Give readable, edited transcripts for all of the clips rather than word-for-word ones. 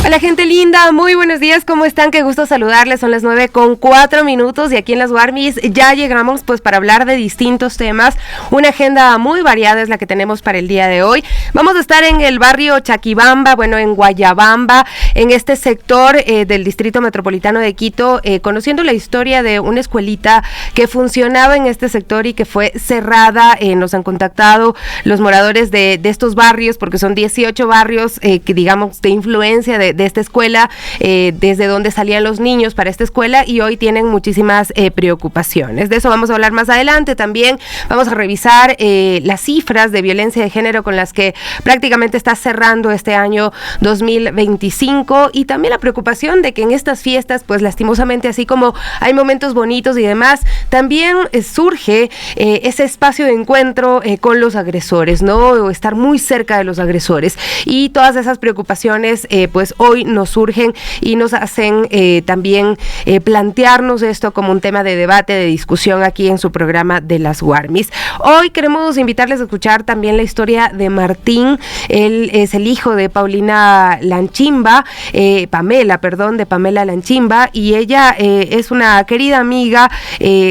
Hola gente linda, muy buenos días, ¿cómo están? Qué gusto saludarles, son las 9:04 y aquí en las Guarmis ya llegamos pues para hablar de distintos temas. Una agenda muy variada es la que tenemos para el día de hoy. Vamos a estar en el barrio Chaquibamba, en Guayabamba, en este sector del Distrito Metropolitano de Quito, conociendo la historia de una escuelita que funcionaba en este sector y que fue cerrada. Nos han contactado los moradores de estos barrios, porque son 18 barrios que digamos de influencia de esta escuela, desde donde salían los niños para esta escuela, y hoy tienen muchísimas preocupaciones. De eso vamos a hablar más adelante. También vamos a revisar las cifras de violencia de género con las que prácticamente está cerrando este año 2025, y también la preocupación de que en estas fiestas, pues lastimosamente, así como hay momentos bonitos y demás, también surge ese espacio de encuentro con los agresores, ¿no? O estar muy cerca de los agresores, y todas esas preocupaciones pues hoy nos surgen y nos hacen también plantearnos esto como un tema de debate, de discusión aquí en su programa de las Guarmis. Hoy queremos invitarles a escuchar también la historia de Martín. Él es el hijo de Pamela Lanchimba, de Pamela Lanchimba, y ella es una querida amiga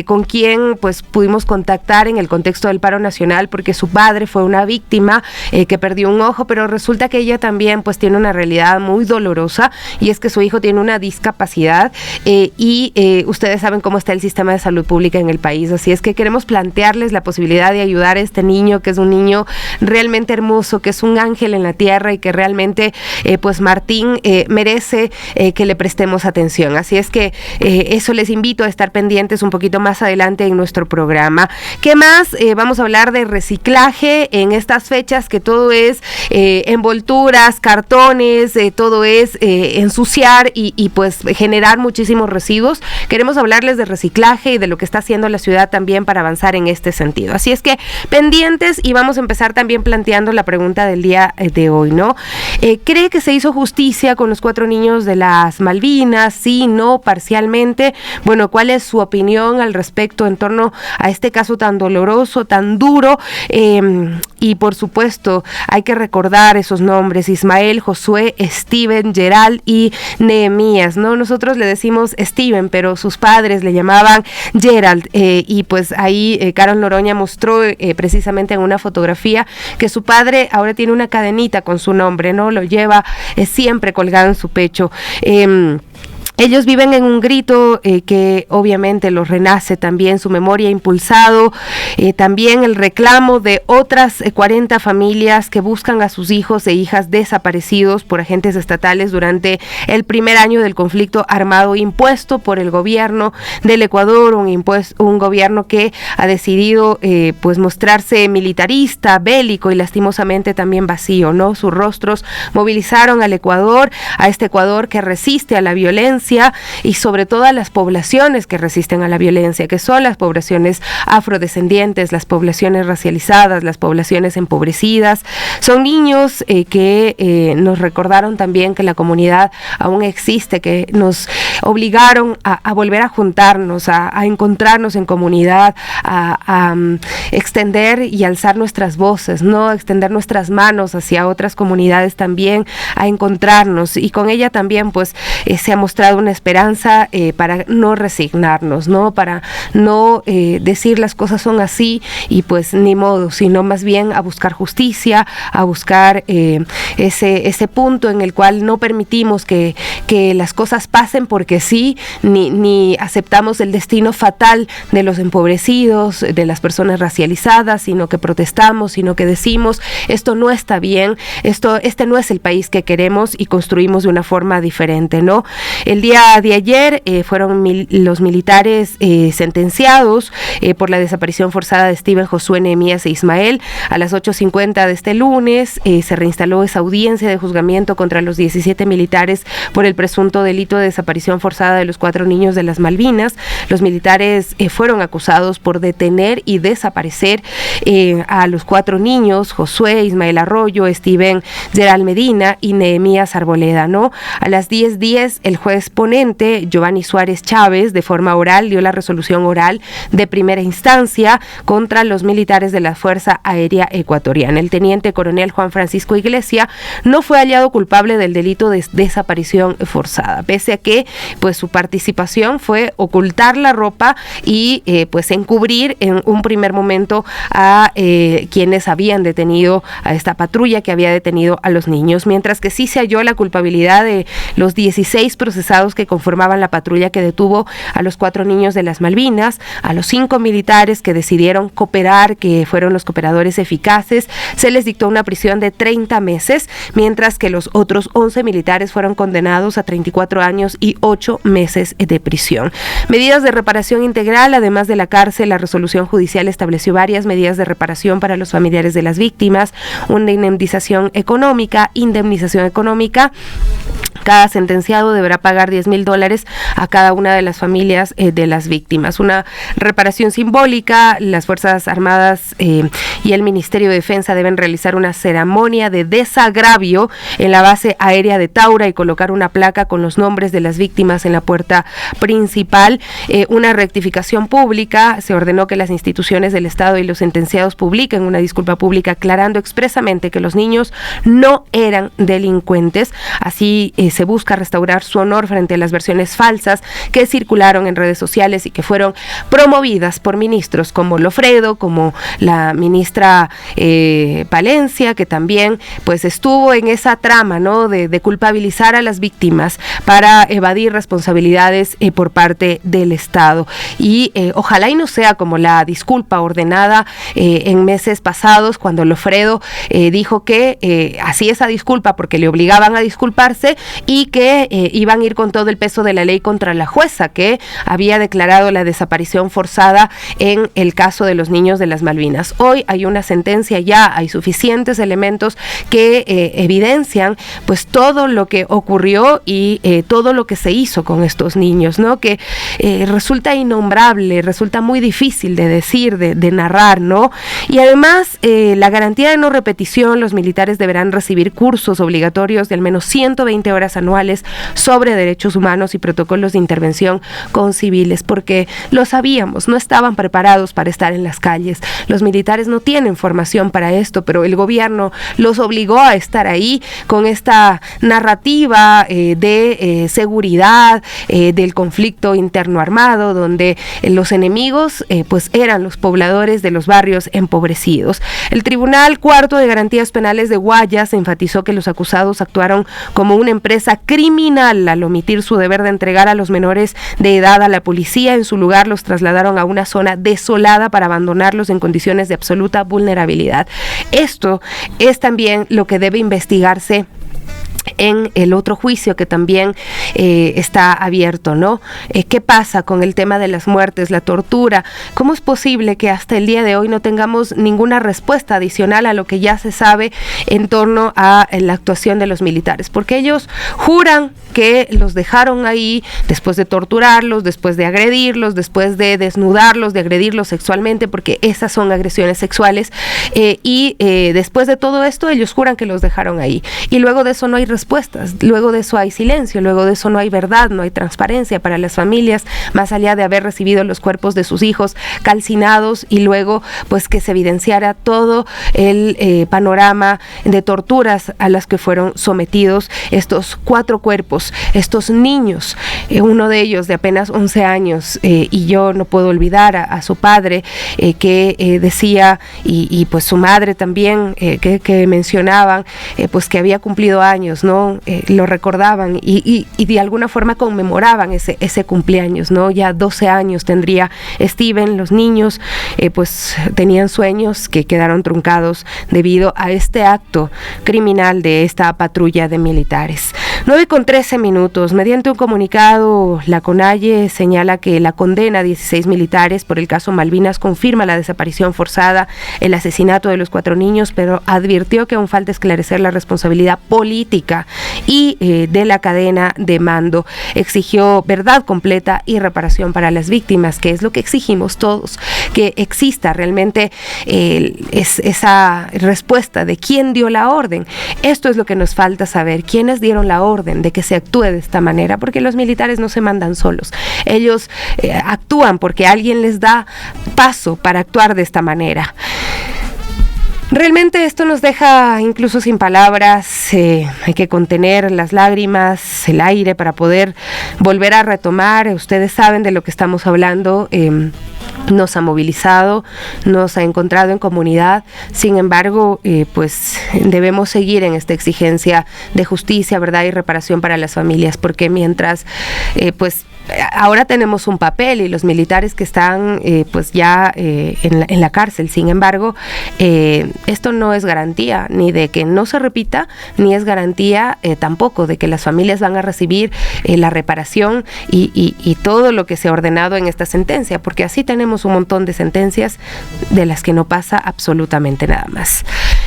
con quien pues pudimos contactar en el contexto del paro nacional, porque su padre fue una víctima que perdió un ojo, pero resulta que ella también pues tiene una realidad muy dolorosa, y es que su hijo tiene una discapacidad y ustedes saben cómo está el sistema de salud pública en el país, así es que queremos plantearles la posibilidad de ayudar a este niño, que es un niño realmente hermoso, que es un ángel en la tierra, y que realmente pues Martín merece que le prestemos atención. Así es que eso les invito a estar pendientes un poquito más adelante en nuestro programa. ¿Qué más? Vamos a hablar de reciclaje en estas fechas, que todo es envolturas, cartones, todo es ensuciar y pues generar muchísimos residuos. Queremos hablarles de reciclaje y de lo que está haciendo la ciudad también para avanzar en este sentido. Así es que pendientes, y vamos a empezar también planteando la pregunta del día de hoy, ¿no? ¿Cree que se hizo justicia con los 4 niños de las Malvinas? Sí, no, parcialmente. Bueno, ¿cuál es su opinión al respecto en torno a este caso tan doloroso, tan duro? Y por supuesto, hay que recordar esos nombres: Ismael, Josué, Steven, Gerald y Nehemías, ¿no? Nosotros le decimos Steven, pero sus padres le llamaban Gerald, y pues ahí Carol Noroña mostró precisamente en una fotografía que su padre ahora tiene una cadenita con su nombre, ¿no? Lo lleva siempre colgado en su pecho. Ellos viven en un grito que obviamente los renace también su memoria, impulsado también el reclamo de otras 40 familias que buscan a sus hijos e hijas desaparecidos por agentes estatales durante el primer año del conflicto armado impuesto por el gobierno del Ecuador, un gobierno que ha decidido pues mostrarse militarista, bélico y lastimosamente también vacío, ¿no? Sus rostros movilizaron al Ecuador, a este Ecuador que resiste a la violencia, y sobre todo a las poblaciones que resisten a la violencia, que son las poblaciones afrodescendientes, las poblaciones racializadas, las poblaciones empobrecidas. Son niños que nos recordaron también que la comunidad aún existe, que nos obligaron a volver a juntarnos, a encontrarnos en comunidad, a extender y alzar nuestras voces, ¿no? Extender nuestras manos hacia otras comunidades también, a encontrarnos, y con ella también pues se ha mostrado una esperanza para no resignarnos, ¿no? Para no decir las cosas son así y pues ni modo, sino más bien a buscar justicia, a buscar ese punto en el cual no permitimos que las cosas pasen porque sí, ni aceptamos el destino fatal de los empobrecidos, de las personas racializadas, sino que protestamos, sino que decimos esto no está bien, este no es el país que queremos, y construimos de una forma diferente, ¿no? El día de ayer fueron los militares sentenciados por la desaparición forzada de Steven, Josué, Nehemías e Ismael. A las 8:50 de este lunes se reinstaló esa audiencia de juzgamiento contra los 17 militares por el presunto delito de desaparición forzada de los 4 niños de las Malvinas. Los militares fueron acusados por detener y desaparecer a los 4 niños: Josué, Ismael Arroyo, Steven, Gerald Medina y Nehemías Arboleda, ¿no? A las 10:10 el juez ponente, Giovanni Suárez Chávez, de forma oral dio la resolución oral de primera instancia contra los militares de la Fuerza Aérea Ecuatoriana. El teniente coronel Juan Francisco Iglesia no fue hallado culpable del delito de desaparición forzada, pese a que pues su participación fue ocultar la ropa y pues encubrir en un primer momento a quienes habían detenido a esta patrulla que había detenido a los niños, mientras que sí se halló la culpabilidad de los 16 procesados que conformaban la patrulla que detuvo a los 4 niños de las Malvinas, a los 5 militares que decidieron cooperar, que fueron los cooperadores eficaces. Se les dictó una prisión de 30 meses, mientras que los otros 11 militares fueron condenados a 34 años y 8 meses de prisión. Medidas de reparación integral, además de la cárcel, la resolución judicial estableció varias medidas de reparación para los familiares de las víctimas, una indemnización económica. Cada sentenciado deberá pagar $10,000 a cada una de las familias de las víctimas. Una reparación simbólica, las Fuerzas Armadas y el Ministerio de Defensa deben realizar una ceremonia de desagravio en la base aérea de Taura y colocar una placa con los nombres de las víctimas en la puerta principal. Una rectificación pública, se ordenó que las instituciones del Estado y los sentenciados publiquen una disculpa pública aclarando expresamente que los niños no eran delincuentes. Así se busca restaurar su honor frente a las versiones falsas que circularon en redes sociales y que fueron promovidas por ministros como Lofredo, como la ministra Palencia, que también pues estuvo en esa trama, ¿no?, de culpabilizar a las víctimas para evadir responsabilidades por parte del Estado. Y ojalá y no sea como la disculpa ordenada en meses pasados, cuando Lofredo dijo que hacía esa disculpa porque le obligaban a disculparse y que iban a ir con todo el peso de la ley contra la jueza que había declarado la desaparición forzada en el caso de los niños de las Malvinas. Hoy hay una sentencia, ya hay suficientes elementos que evidencian pues todo lo que ocurrió y todo lo que se hizo con estos niños, ¿no? Que resulta innombrable, resulta muy difícil de decir, de narrar, ¿no? Y además la garantía de no repetición, los militares deberán recibir cursos obligatorios de al menos 120 horas anuales sobre derechos humanos y protocolos de intervención con civiles, porque lo sabíamos, no estaban preparados para estar en las calles. Los militares no tienen formación para esto, pero el gobierno los obligó a estar ahí con esta narrativa de seguridad, del conflicto interno armado, donde los enemigos pues eran los pobladores de los barrios empobrecidos. El Tribunal Cuarto de Garantías Penales de Guayas enfatizó que los acusados actuaron como una empresa criminal al omitir su deber de entregar a los menores de edad a la policía. En su lugar los trasladaron a una zona desolada para abandonarlos en condiciones de absoluta vulnerabilidad. Esto es también lo que debe investigarse en el otro juicio que también está abierto, ¿no? ¿Qué pasa con el tema de las muertes, la tortura? ¿Cómo es posible que hasta el día de hoy no tengamos ninguna respuesta adicional a lo que ya se sabe en torno a la actuación de los militares? Porque ellos juran que los dejaron ahí después de torturarlos, después de agredirlos, después de desnudarlos, de agredirlos sexualmente, porque esas son agresiones sexuales, y después de todo esto ellos juran que los dejaron ahí. Y luego de eso no hay respuestas, luego de eso hay silencio, luego de eso no hay verdad, no hay transparencia para las familias, más allá de haber recibido los cuerpos de sus hijos calcinados y luego pues que se evidenciara todo el panorama de torturas a las que fueron sometidos estos 4 cuerpos, estos niños, uno de ellos de apenas 11 años, y yo no puedo olvidar a su padre que decía, y pues su madre también, que mencionaban pues que había cumplido años, ¿no? Lo recordaban y de alguna forma conmemoraban ese cumpleaños, ¿no? Ya 12 años tendría Steven. Los niños pues tenían sueños que quedaron truncados debido a este acto criminal de esta patrulla de militares. 9:13. Mediante un comunicado, la CONAIE señala que la condena a 16 militares por el caso Malvinas confirma la desaparición forzada, el asesinato de los 4 niños, pero advirtió que aún falta esclarecer la responsabilidad política y de la cadena de mando. Exigió verdad completa y reparación para las víctimas, que es lo que exigimos todos, que exista realmente esa respuesta de quién dio la orden. Esto es lo que nos falta saber, quiénes dieron la orden de que se actúe de esta manera, porque los militares no se mandan solos. Ellos actúan porque alguien les da paso para actuar de esta manera. Realmente esto nos deja incluso sin palabras. Hay que contener las lágrimas, el aire, para poder volver a retomar. Ustedes saben de lo que estamos hablando. Nos ha movilizado, nos ha encontrado en comunidad. Sin embargo, pues debemos seguir en esta exigencia de justicia, verdad y reparación para las familias, porque mientras pues ahora tenemos un papel y los militares que están pues ya en la cárcel. Sin embargo, esto no es garantía ni de que no se repita, ni es garantía tampoco de que las familias van a recibir la reparación y todo lo que se ha ordenado en esta sentencia, porque así tenemos un montón de sentencias de las que no pasa absolutamente nada más.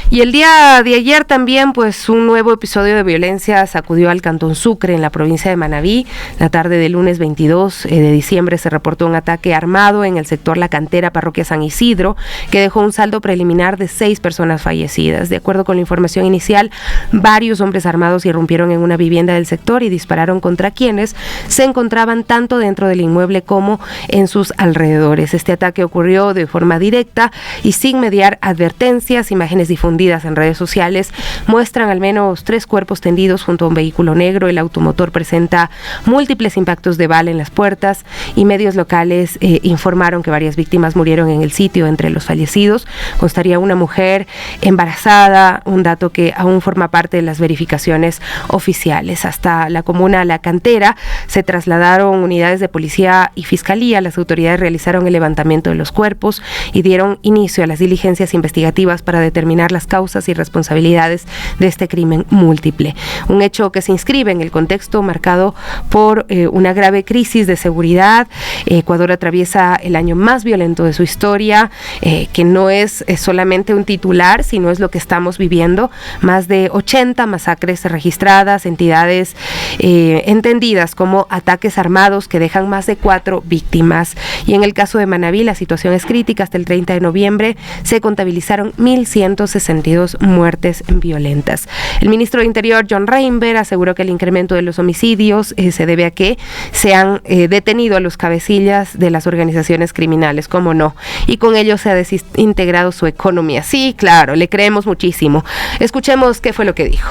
Y el día de ayer también, pues, un nuevo episodio de violencia sacudió al Cantón Sucre, en la provincia de Manabí. La tarde del lunes 22 de diciembre se reportó un ataque armado en el sector La Cantera, parroquia San Isidro, que dejó un saldo preliminar de 6 personas fallecidas. De acuerdo con la información inicial, varios hombres armados irrumpieron en una vivienda del sector y dispararon contra quienes se encontraban tanto dentro del inmueble como en sus alrededores. Este ataque ocurrió de forma directa y sin mediar advertencias. Imágenes difundidas en redes sociales muestran al menos 3 cuerpos tendidos junto a un vehículo negro. El automotor presenta múltiples impactos de bala en las puertas y medios locales informaron que varias víctimas murieron en el sitio. Entre los fallecidos constaría una mujer embarazada, un dato que aún forma parte de las verificaciones oficiales. Hasta la comuna La Cantera se trasladaron unidades de policía y fiscalía. Las autoridades realizaron el levantamiento de los cuerpos y dieron inicio a las diligencias investigativas para determinar las causas y responsabilidades de este crimen múltiple. Un hecho que se inscribe en el contexto marcado por una grave crisis de seguridad. Ecuador atraviesa el año más violento de su historia, que no es solamente un titular, sino es lo que estamos viviendo. Más de 80 masacres registradas, entidades entendidas como ataques armados que dejan más de 4 víctimas. Y en el caso de Manabí, la situación es crítica. Hasta el 30 de noviembre se contabilizaron 1.162 muertes violentas. El ministro de Interior, John Reinberg, aseguró que el incremento de los homicidios se debe a que se han detenido a los cabecillas de las organizaciones criminales, cómo no, y con ello se ha desintegrado su economía. Sí, claro, le creemos muchísimo. Escuchemos qué fue lo que dijo.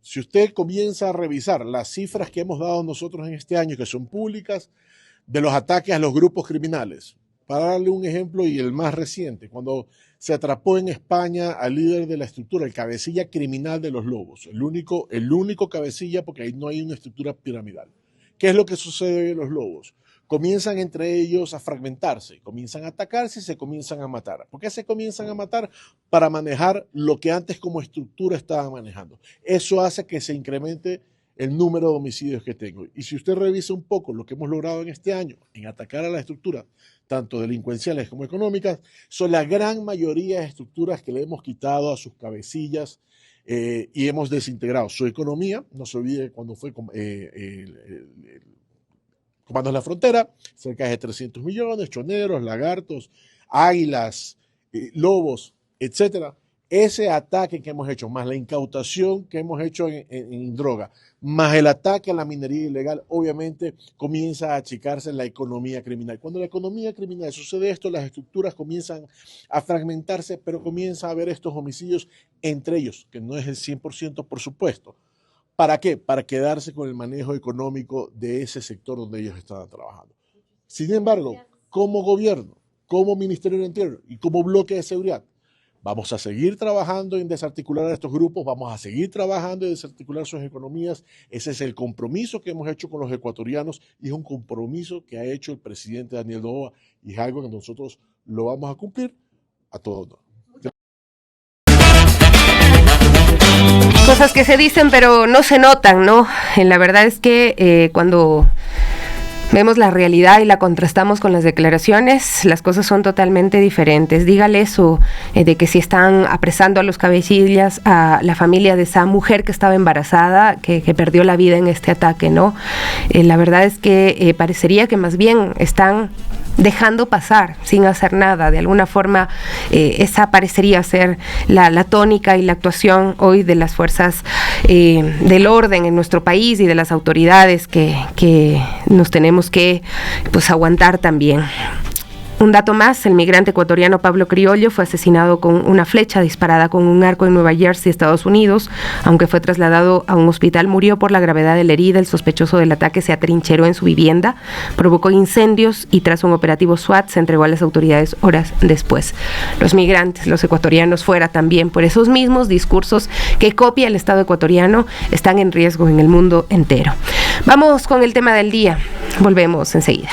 Si usted comienza a revisar las cifras que hemos dado nosotros en este año, que son públicas, de los ataques a los grupos criminales, para darle un ejemplo y el más reciente, cuando se atrapó en España al líder de la estructura, el cabecilla criminal de los Lobos, el único cabecilla, porque ahí no hay una estructura piramidal. ¿Qué es lo que sucede en los Lobos? Comienzan entre ellos a fragmentarse, comienzan a atacarse y se comienzan a matar. ¿Por qué se comienzan a matar? Para manejar lo que antes como estructura estaban manejando. Eso hace que se incremente el número de homicidios que tengo. Y si usted revisa un poco lo que hemos logrado en este año en atacar a la estructura, tanto delincuenciales como económicas, son la gran mayoría de estructuras que le hemos quitado a sus cabecillas y hemos desintegrado su economía. No se olvide cuando fue Comandos de la Frontera, cerca de 300 millones, choneros, lagartos, águilas, lobos, etcétera. Ese ataque que hemos hecho, más la incautación que hemos hecho en droga, más el ataque a la minería ilegal, obviamente comienza a achicarse la economía criminal. Cuando la economía criminal sucede esto, las estructuras comienzan a fragmentarse, pero comienza a haber estos homicidios entre ellos, que no es el 100% por supuesto. ¿Para qué? Para quedarse con el manejo económico de ese sector donde ellos estaban trabajando. Sin embargo, como gobierno, como Ministerio del Interior y como bloque de seguridad, vamos a seguir trabajando en desarticular a estos grupos, vamos a seguir trabajando en desarticular sus economías. Ese es el compromiso que hemos hecho con los ecuatorianos y es un compromiso que ha hecho el presidente Daniel Noboa y es algo que nosotros lo vamos a cumplir a todo honor. Cosas que se dicen pero no se notan, ¿no? La verdad es que cuando Vemos la realidad y la contrastamos con las declaraciones, las cosas son totalmente diferentes. Dígale eso de que si están apresando a los cabecillas a la familia de esa mujer que estaba embarazada, que perdió la vida en este ataque, ¿no? La verdad es que parecería que más bien están dejando pasar sin hacer nada. De alguna forma esa parecería ser la tónica y la actuación hoy de las fuerzas del orden en nuestro país y de las autoridades que nos tenemos que pues aguantar también. Un dato más, el migrante ecuatoriano Pablo Criollo fue asesinado con una flecha disparada con un arco en Nueva Jersey, Estados Unidos. Aunque fue trasladado a un hospital, murió por la gravedad de la herida. El sospechoso del ataque se atrincheró en su vivienda, provocó incendios y tras un operativo SWAT se entregó a las autoridades horas después. Los migrantes, los ecuatorianos fuera también, por esos mismos discursos que copia el Estado ecuatoriano, están en riesgo en el mundo entero. Vamos con el tema del día. Volvemos enseguida.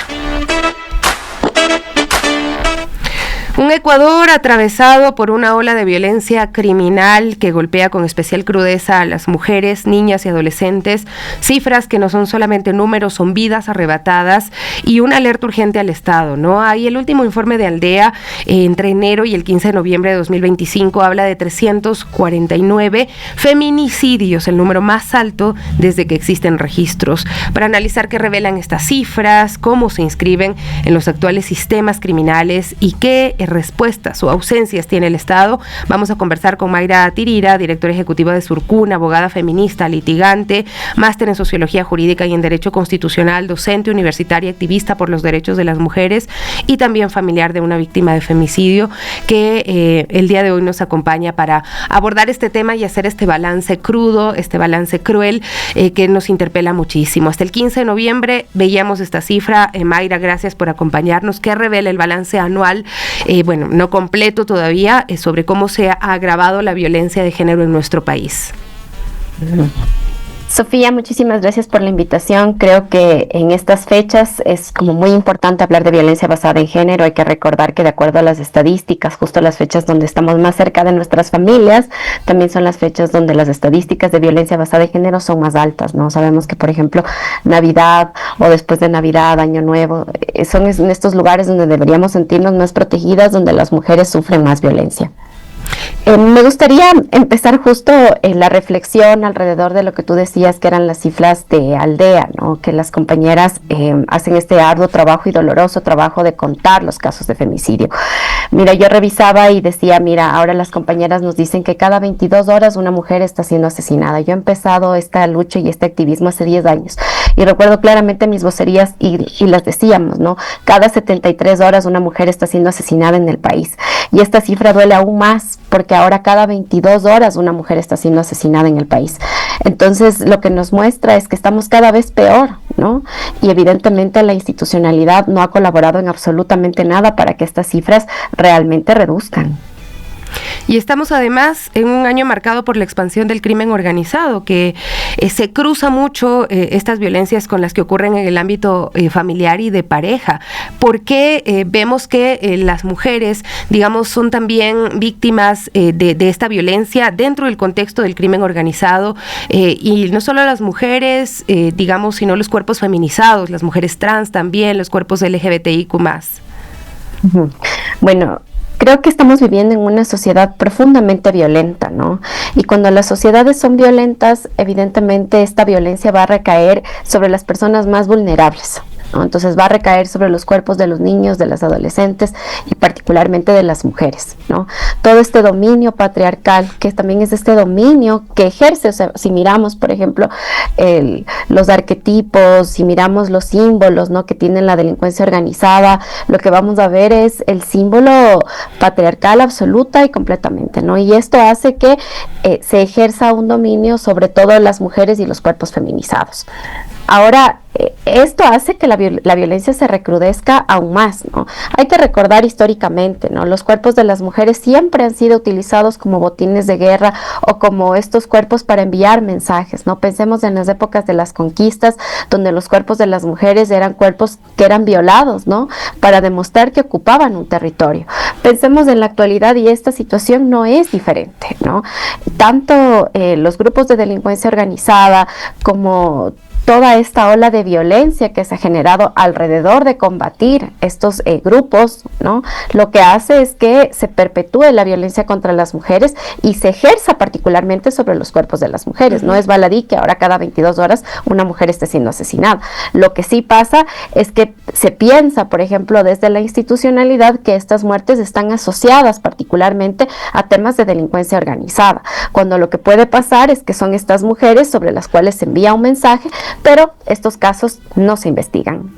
Un Ecuador atravesado por una ola de violencia criminal que golpea con especial crudeza a las mujeres, niñas y adolescentes, cifras que no son solamente números, son vidas arrebatadas y una alerta urgente al Estado, ¿no? Hay el último informe de Aldea entre enero y el 15 de noviembre de 2025 habla de 349 feminicidios, el número más alto desde que existen registros. Para analizar qué revelan estas cifras, cómo se inscriben en los actuales sistemas criminales y qué respuestas o ausencias tiene el Estado, vamos a conversar con Mayra Tirira, directora ejecutiva de Surcún, abogada feminista, litigante, máster en Sociología Jurídica y en Derecho Constitucional, docente universitaria, activista por los derechos de las mujeres y también familiar de una víctima de femicidio, que el día de hoy nos acompaña para abordar este tema y hacer este balance crudo, este balance cruel que nos interpela muchísimo. Hasta el 15 de noviembre veíamos esta cifra. Mayra, gracias por acompañarnos. ¿Qué revela el balance anual? Bueno, no completo todavía, sobre cómo se ha agravado la violencia de género en nuestro país. Sofía, muchísimas gracias por la invitación. Creo que en estas fechas es como muy importante hablar de violencia basada en género. Hay que recordar que de acuerdo a las estadísticas, justo las fechas donde estamos más cerca de nuestras familias, también son las fechas donde las estadísticas de violencia basada en género son más altas, ¿no? Sabemos que, por ejemplo, Navidad o después de Navidad, Año Nuevo, son en estos lugares donde deberíamos sentirnos más protegidas, donde las mujeres sufren más violencia. Me gustaría empezar justo en la reflexión alrededor de lo que tú decías, que eran las cifras de Aldea, ¿no? Que las compañeras hacen este arduo trabajo y doloroso trabajo de contar los casos de femicidio. Mira, yo revisaba y decía, mira, ahora las compañeras nos dicen que cada 22 horas una mujer está siendo asesinada. Yo he empezado esta lucha y este activismo hace 10 años y recuerdo claramente mis vocerías y las decíamos, ¿no? Cada 73 horas una mujer está siendo asesinada en el país y esta cifra duele aún más porque ahora cada 22 horas una mujer está siendo asesinada en el país. Entonces, lo que nos muestra es que estamos cada vez peor, ¿no? Y evidentemente la institucionalidad no ha colaborado en absolutamente nada para que estas cifras realmente reduzcan. Y estamos además en un año marcado por la expansión del crimen organizado, que se cruza mucho estas violencias con las que ocurren en el ámbito familiar y de pareja. ¿Por qué vemos que las mujeres, digamos, son también víctimas de esta violencia dentro del contexto del crimen organizado? Y no solo las mujeres, digamos, sino los cuerpos feminizados, las mujeres trans también, los cuerpos LGBTIQ+. Bueno, creo que estamos viviendo en una sociedad profundamente violenta, ¿no? Y cuando las sociedades son violentas, evidentemente esta violencia va a recaer sobre las personas más vulnerables, ¿no? Entonces va a recaer sobre los cuerpos de los niños, de las adolescentes y particularmente de las mujeres, ¿no? Todo este dominio patriarcal, que también es este dominio que ejerce, o sea, si miramos, por ejemplo, los arquetipos, si miramos los símbolos, ¿no?, que tiene la delincuencia organizada, lo que vamos a ver es el símbolo patriarcal absoluta y completamente, ¿no? Y esto hace que se ejerza un dominio sobre todo las mujeres y los cuerpos feminizados. Ahora, esto hace que la violencia se recrudezca aún más, ¿no? Hay que recordar históricamente, ¿no? Los cuerpos de las mujeres siempre han sido utilizados como botines de guerra o como estos cuerpos para enviar mensajes, ¿no? Pensemos en las épocas de las conquistas, donde los cuerpos de las mujeres eran cuerpos que eran violados, ¿no?, para demostrar que ocupaban un territorio. Pensemos en la actualidad y esta situación no es diferente, ¿no? Tanto los grupos de delincuencia organizada como toda esta ola de violencia que se ha generado alrededor de combatir estos grupos, ¿no? Lo que hace es que se perpetúe la violencia contra las mujeres y se ejerza particularmente sobre los cuerpos de las mujeres. No es baladí que ahora cada 22 horas una mujer esté siendo asesinada. Lo que sí pasa es que se piensa, por ejemplo, desde la institucionalidad, que estas muertes están asociadas particularmente a temas de delincuencia organizada, cuando lo que puede pasar es que son estas mujeres sobre las cuales se envía un mensaje, pero estos casos no se investigan.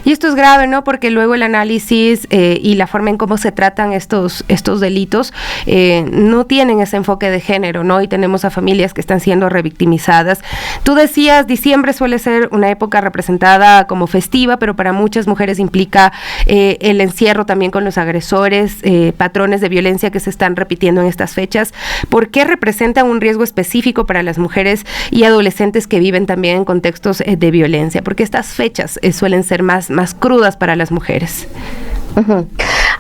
Y esto es grave, ¿no? Porque luego el análisis y la forma en cómo se tratan estos delitos no tienen ese enfoque de género, ¿no? Y tenemos a familias que están siendo revictimizadas. Tú decías, diciembre suele ser una época representada como festiva, pero para muchas mujeres implica el encierro también con los agresores, patrones de violencia que se están repitiendo en estas fechas. ¿Por qué representan un riesgo específico para las mujeres y adolescentes que viven también en contextos de violencia? Porque estas fechas suelen ser más crudas para las mujeres.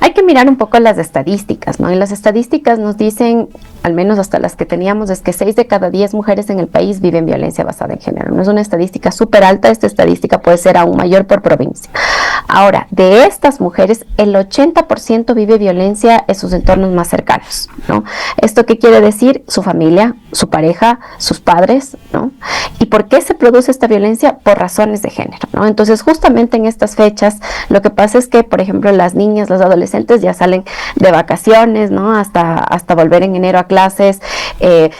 Hay que mirar un poco las estadísticas, ¿no? Y las estadísticas nos dicen, al menos hasta las que teníamos, es que 6 de cada 10 mujeres en el país viven violencia basada en género. No es una estadística súper alta, esta estadística puede ser aún mayor por provincia. Ahora, de estas mujeres, el 80% vive violencia en sus entornos más cercanos, ¿no? ¿Esto qué quiere decir? Su familia, su pareja, sus padres, ¿no? ¿Y por qué se produce esta violencia? Por razones de género, ¿no? Entonces, justamente en estas fechas, lo que pasa es que, por ejemplo, las niñas, los adolescentes ya salen de vacaciones, ¿no? Hasta volver en enero a clases,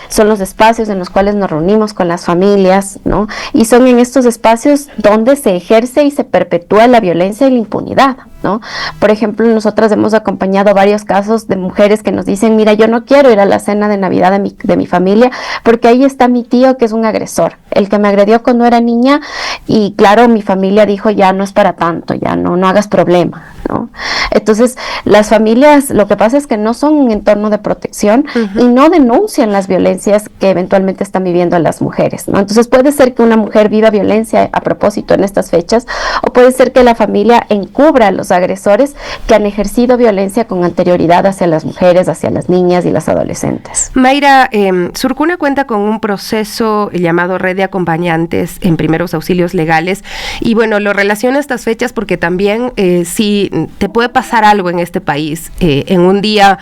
son los espacios en los cuales nos reunimos con las familias, ¿no? Y son en estos espacios donde se ejerce y se perpetúa la violencia y la impunidad, ¿no? Por ejemplo, nosotras hemos acompañado varios casos de mujeres que nos dicen, mira, yo no quiero ir a la cena de Navidad de mi familia porque ahí está mi tío que es un agresor, el que me agredió cuando era niña, y claro, mi familia dijo, ya no es para tanto, ya no hagas problema, ¿no? Entonces, las familias, lo que pasa es que no son un entorno de protección y no denuncian las violencias que eventualmente están viviendo las mujeres, ¿no? Entonces, puede ser que una mujer viva violencia a propósito en estas fechas, o puede ser que la familia encubra a los agresores que han ejercido violencia con anterioridad hacia las mujeres, hacia las niñas y las adolescentes. Mayra, Surcuna cuenta con un proceso llamado Red de Acompañantes en Primeros Auxilios Legales, y bueno, lo relaciona a estas fechas porque también si te puede pasar algo en este país, en un día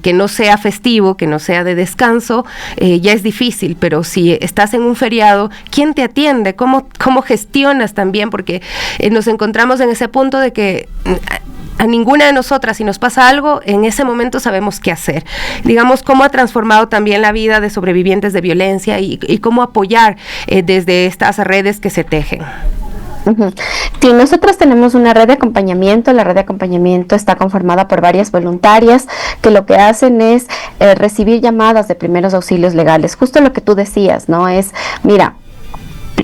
que no sea festivo, que no sea de descanso, ya es difícil, pero si estás en un feriado, ¿quién te atiende? ¿Cómo gestionas también? Porque nos encontramos en ese punto de que a ninguna de nosotras, si nos pasa algo, en ese momento sabemos qué hacer. Digamos, cómo ha transformado también la vida de sobrevivientes de violencia y cómo apoyar desde estas redes que se tejen. Sí, nosotros tenemos una red de acompañamiento. La red de acompañamiento está conformada por varias voluntarias que lo que hacen es recibir llamadas de primeros auxilios legales. Justo lo que tú decías, ¿no? Es, mira,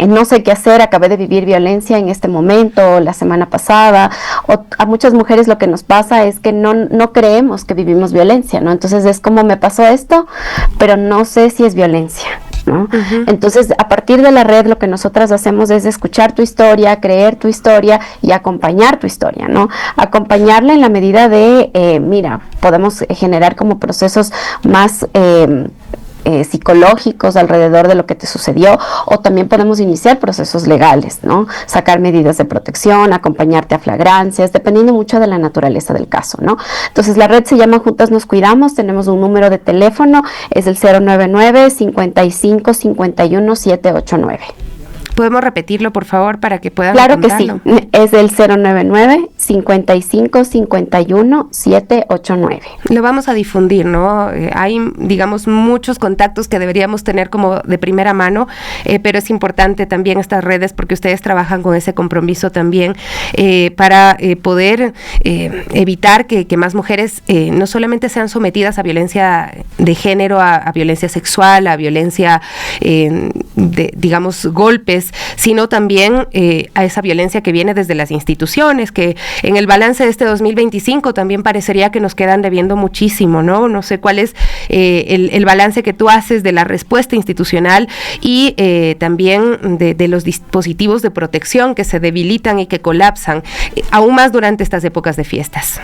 no sé qué hacer, acabé de vivir violencia en este momento, la semana pasada, o a muchas mujeres lo que nos pasa es que no creemos que vivimos violencia, ¿no? Entonces es como, me pasó esto, pero no sé si es violencia, ¿no? Entonces, a partir de la red, lo que nosotras hacemos es escuchar tu historia, creer tu historia y acompañar tu historia, ¿no? Acompañarla en la medida de, mira, podemos generar como procesos más psicológicos alrededor de lo que te sucedió, o también podemos iniciar procesos legales, ¿no? Sacar medidas de protección, acompañarte a flagrancias, dependiendo mucho de la naturaleza del caso, ¿no? Entonces, la red se llama Juntas Nos Cuidamos, tenemos un número de teléfono, es el 099-5551-789. ¿Podemos repetirlo, por favor, para que puedan Claro apuntarlo? Que sí, es el 099-5551-789. Lo vamos a difundir, ¿no? Hay, digamos, muchos contactos que deberíamos tener como de primera mano, pero es importante también estas redes porque ustedes trabajan con ese compromiso también para poder evitar que más mujeres no solamente sean sometidas a violencia de género, a violencia sexual, a violencia, digamos, golpes, sino también a esa violencia que viene desde las instituciones, que en el balance de este 2025 también parecería que nos quedan debiendo muchísimo, ¿no? No sé cuál es el balance que tú haces de la respuesta institucional y también de los dispositivos de protección que se debilitan y que colapsan, aún más durante estas épocas de fiestas.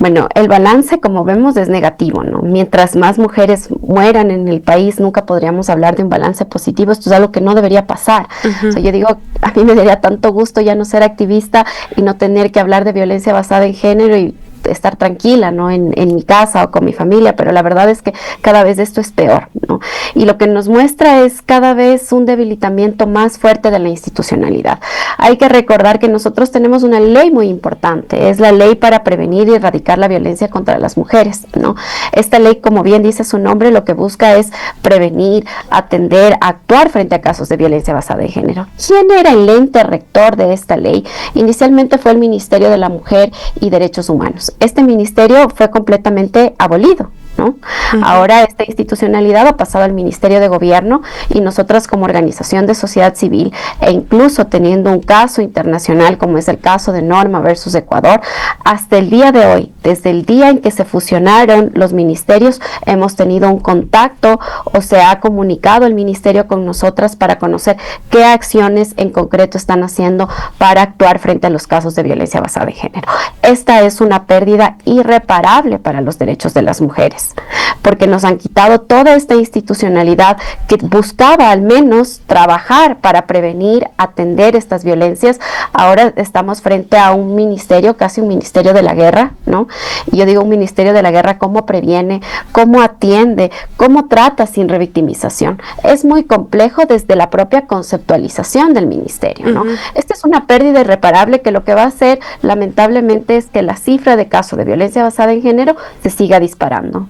Bueno, el balance, como vemos, es negativo, ¿no? Mientras más mujeres mueran en el país, nunca podríamos hablar de un balance positivo. Esto es algo que no debería pasar. O sea, yo digo, a mí me daría tanto gusto ya no ser activista y no tener que hablar de violencia basada en género y estar tranquila, ¿no? En mi casa o con mi familia, pero la verdad es que cada vez esto es peor, ¿no? Y lo que nos muestra es cada vez un debilitamiento más fuerte de la institucionalidad. Hay que recordar que nosotros tenemos una ley muy importante, es la ley para prevenir y erradicar la violencia contra las mujeres, ¿no? Esta ley, como bien dice su nombre, lo que busca es prevenir, atender, actuar frente a casos de violencia basada en género. ¿Quién era el ente rector de esta ley? Inicialmente fue el Ministerio de la Mujer y Derechos Humanos. Este ministerio fue completamente abolido, ¿no? Ahora esta institucionalidad ha pasado al Ministerio de Gobierno y nosotras como organización de sociedad civil e incluso teniendo un caso internacional como es el caso de Norma versus Ecuador, hasta el día de hoy, desde el día en que se fusionaron los ministerios, hemos tenido un contacto o se ha comunicado el ministerio con nosotras para conocer qué acciones en concreto están haciendo para actuar frente a los casos de violencia basada en género. Esta es una pérdida irreparable para los derechos de las mujeres, porque nos han quitado toda esta institucionalidad que buscaba al menos trabajar para prevenir, atender estas violencias. Ahora estamos frente a un ministerio, casi un ministerio de la guerra, ¿no? Y yo digo un ministerio de la guerra, ¿cómo previene? ¿Cómo atiende? ¿Cómo trata sin revictimización? Es muy complejo desde la propia conceptualización del ministerio, ¿no? Esta es una pérdida irreparable que lo que va a hacer, lamentablemente, es que la cifra de casos de violencia basada en género se siga disparando.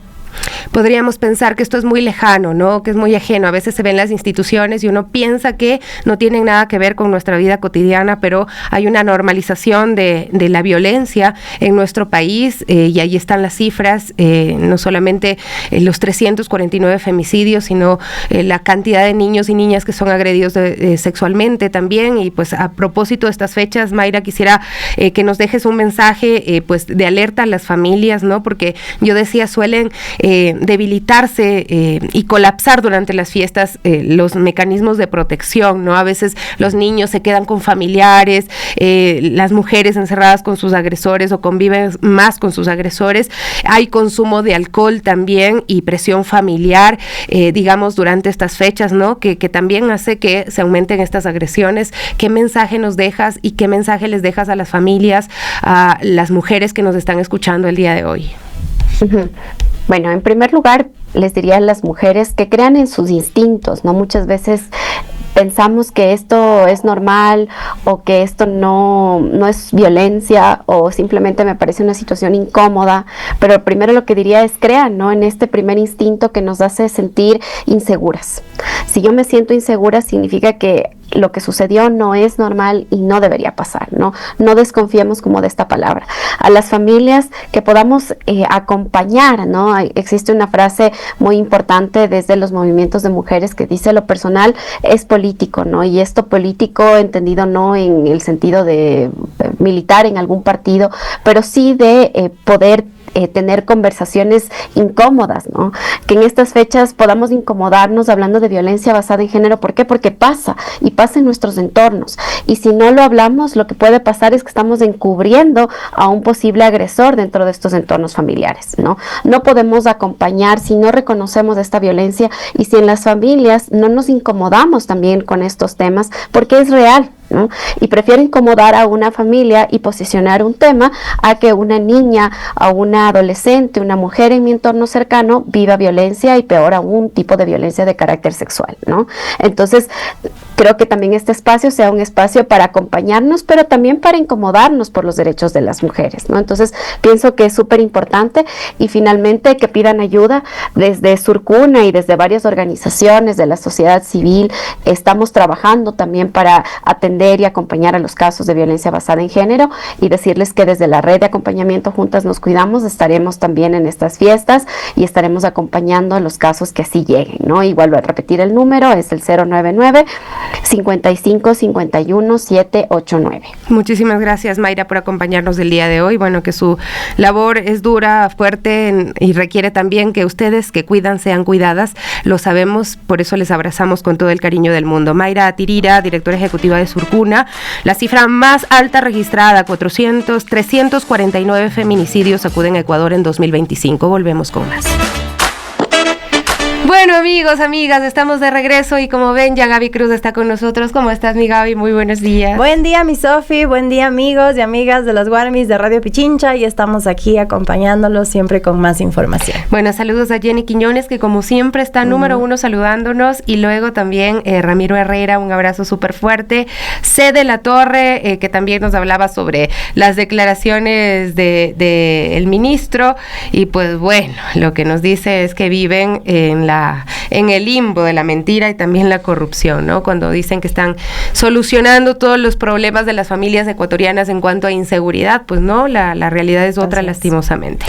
Podríamos pensar que esto es muy lejano, ¿no? Que es muy ajeno. A veces se ven las instituciones y uno piensa que no tienen nada que ver con nuestra vida cotidiana, pero hay una normalización de la violencia en nuestro país y ahí están las cifras, no solamente los 349 femicidios, sino la cantidad de niños y niñas que son agredidos sexualmente también. Y pues a propósito de estas fechas, Mayra, quisiera que nos dejes un mensaje pues de alerta a las familias, ¿no? Porque yo decía, suelen debilitarse y colapsar durante las fiestas los mecanismos de protección, ¿no? A veces los niños se quedan con familiares, las mujeres encerradas con sus agresores o conviven más con sus agresores. Hay consumo de alcohol también y presión familiar, digamos, durante estas fechas, ¿no? Que también hace que se aumenten estas agresiones. ¿Qué mensaje nos dejas y qué mensaje les dejas a las familias, a las mujeres que nos están escuchando el día de hoy? Bueno, en primer lugar, les diría a las mujeres que crean en sus instintos, ¿no? Muchas veces pensamos que esto es normal o que esto no es violencia o simplemente me parece una situación incómoda, pero primero lo que diría es crean, ¿no? En este primer instinto que nos hace sentir inseguras. Si yo me siento insegura, significa que lo que sucedió no es normal y no debería pasar, ¿no? No desconfiemos como de esta palabra. A las familias que podamos acompañar, ¿no? Existe una frase muy importante desde los movimientos de mujeres que dice lo personal es político, ¿no? Y esto político entendido no en el sentido de militar en algún partido, pero sí de poder tener conversaciones incómodas, ¿no? Que en estas fechas podamos incomodarnos hablando de violencia basada en género. ¿Por qué? Porque pasa y pasa en nuestros entornos. Y si no lo hablamos, lo que puede pasar es que estamos encubriendo a un posible agresor dentro de estos entornos familiares, ¿no? No podemos acompañar si no reconocemos esta violencia y si en las familias no nos incomodamos también con estos temas, porque es real, ¿no? Y prefiero incomodar a una familia y posicionar un tema a que una niña, a una adolescente, una mujer en mi entorno cercano viva violencia y peor aún tipo de violencia de carácter sexual, ¿no? Entonces, creo que también este espacio sea un espacio para acompañarnos, pero también para incomodarnos por los derechos de las mujeres, ¿no? Entonces, pienso que es súper importante y finalmente que pidan ayuda desde Surcuna y desde varias organizaciones de la sociedad civil. Estamos trabajando también para atender y acompañar a los casos de violencia basada en género y decirles que desde la red de acompañamiento Juntas Nos Cuidamos estaremos también en estas fiestas y estaremos acompañando a los casos que así lleguen, ¿no? Y vuelvo a repetir el número, es el 099-5551-789. Muchísimas gracias, Mayra, por acompañarnos el día de hoy. Bueno, que su labor es dura, fuerte y requiere también que ustedes que cuidan sean cuidadas. Lo sabemos, por eso les abrazamos con todo el cariño del mundo. Mayra Tirira, directora ejecutiva de Surcuna. vacuna, la cifra más alta registrada, 349 feminicidios acuden a Ecuador en 2025. Volvemos con más. Bueno, amigos, amigas, estamos de regreso y como ven, ya Gaby Cruz está con nosotros. ¿Cómo estás, mi Gaby? Muy buenos días. Buen día, mi Sofi. Buen día, amigos y amigas de las Guarmis de Radio Pichincha, y estamos aquí acompañándolos siempre con más información. Bueno, saludos a Jenny Quiñones, que como siempre está número uno saludándonos, y luego también Ramiro Herrera, un abrazo súper fuerte. C. de la Torre, que también nos hablaba sobre las declaraciones de el ministro, y pues bueno, lo que nos dice es que viven en el limbo de la mentira y también la corrupción, ¿no? Cuando dicen que están solucionando todos los problemas de las familias ecuatorianas en cuanto a inseguridad, pues no, la realidad es otra, lastimosamente.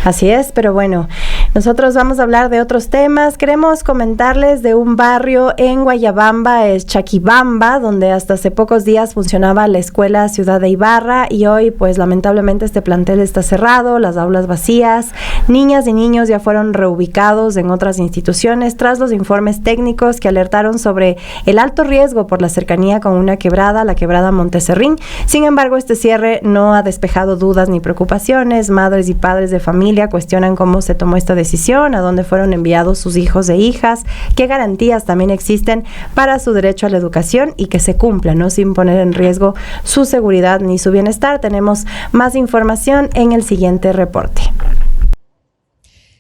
Así es, pero bueno, nosotros vamos a hablar de otros temas. Queremos comentarles de un barrio en Guayabamba, es Chaquibamba, donde hasta hace pocos días funcionaba la escuela Ciudad de Ibarra, y hoy pues lamentablemente este plantel está cerrado, las aulas vacías, niñas y niños ya fueron reubicados en otras instituciones tras los informes técnicos que alertaron sobre el alto riesgo por la cercanía con una quebrada, la quebrada Monteserrín. Sin embargo, este cierre no ha despejado dudas ni preocupaciones. Madres y padres de familia cuestionan cómo se tomó esta decisión, a dónde fueron enviados sus hijos e hijas, qué garantías también existen para su derecho a la educación y que se cumpla, ¿no? Sin poner en riesgo su seguridad ni su bienestar. Tenemos más información en el siguiente reporte.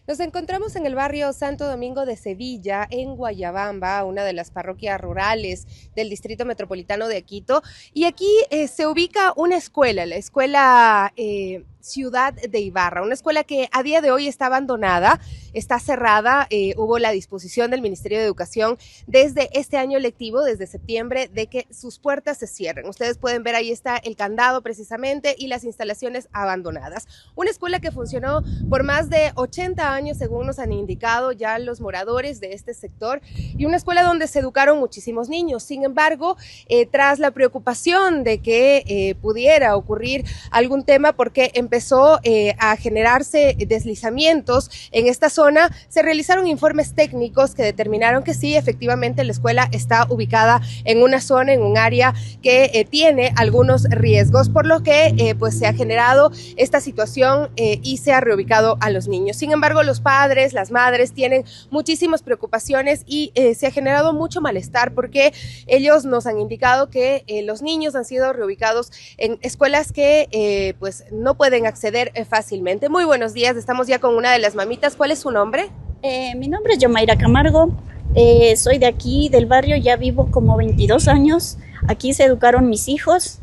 Nos encontramos en el barrio Santo Domingo de Sevilla, en Guayabamba, una de las parroquias rurales del Distrito Metropolitano de Quito, y aquí se ubica una escuela, la escuela Ciudad de Ibarra, una escuela que a día de hoy está abandonada, está cerrada. Hubo la disposición del Ministerio de Educación desde este año lectivo, desde septiembre, de que sus puertas se cierren. Ustedes pueden ver, ahí está el candado precisamente y las instalaciones abandonadas. Una escuela que funcionó por más de 80 años, según nos han indicado ya los moradores de este sector, y una escuela donde se educaron muchísimos niños. Sin embargo, tras la preocupación de que pudiera ocurrir algún tema, porque empezó a generarse deslizamientos en esta zona, se realizaron informes técnicos que determinaron que sí, efectivamente la escuela está ubicada en una zona, en un área que tiene algunos riesgos, por lo que pues se ha generado esta situación y se ha reubicado a los niños. Sin embargo, los padres, las madres tienen muchísimas preocupaciones y se ha generado mucho malestar, porque ellos nos han indicado que los niños han sido reubicados en escuelas que pues no pueden acceder fácilmente. Muy buenos días, estamos ya con una de las mamitas. ¿Cuál es su nombre? Mi nombre es Yomaira Camargo, soy de aquí, del barrio, ya vivo como 22 años, aquí se educaron mis hijos,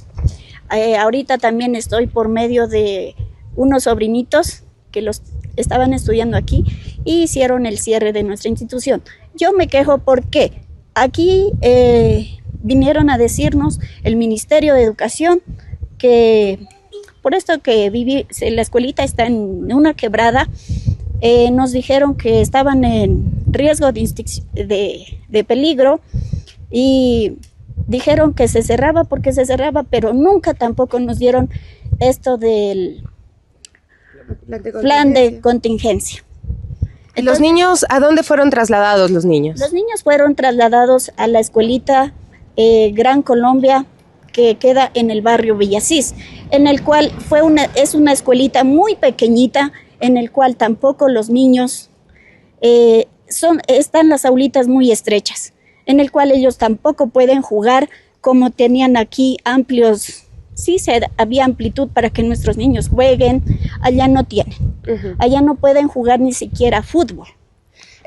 ahorita también estoy por medio de unos sobrinitos que los estaban estudiando aquí y hicieron el cierre de nuestra institución. Yo me quejo porque aquí vinieron a decirnos el Ministerio de Educación que por esto que la escuelita está en una quebrada, nos dijeron que estaban en riesgo de peligro y dijeron que se cerraba porque se cerraba, pero nunca tampoco nos dieron esto del plan de contingencia. Entonces, ¿los niños a dónde fueron trasladados los niños? Los niños fueron trasladados a la escuelita Gran Colombia, que queda en el barrio Villasís, en el cual es una escuelita muy pequeñita, en el cual tampoco los niños están las aulitas muy estrechas, en el cual ellos tampoco pueden jugar como tenían aquí amplios. Sí, había amplitud para que nuestros niños jueguen, allá no tienen, allá no pueden jugar ni siquiera fútbol.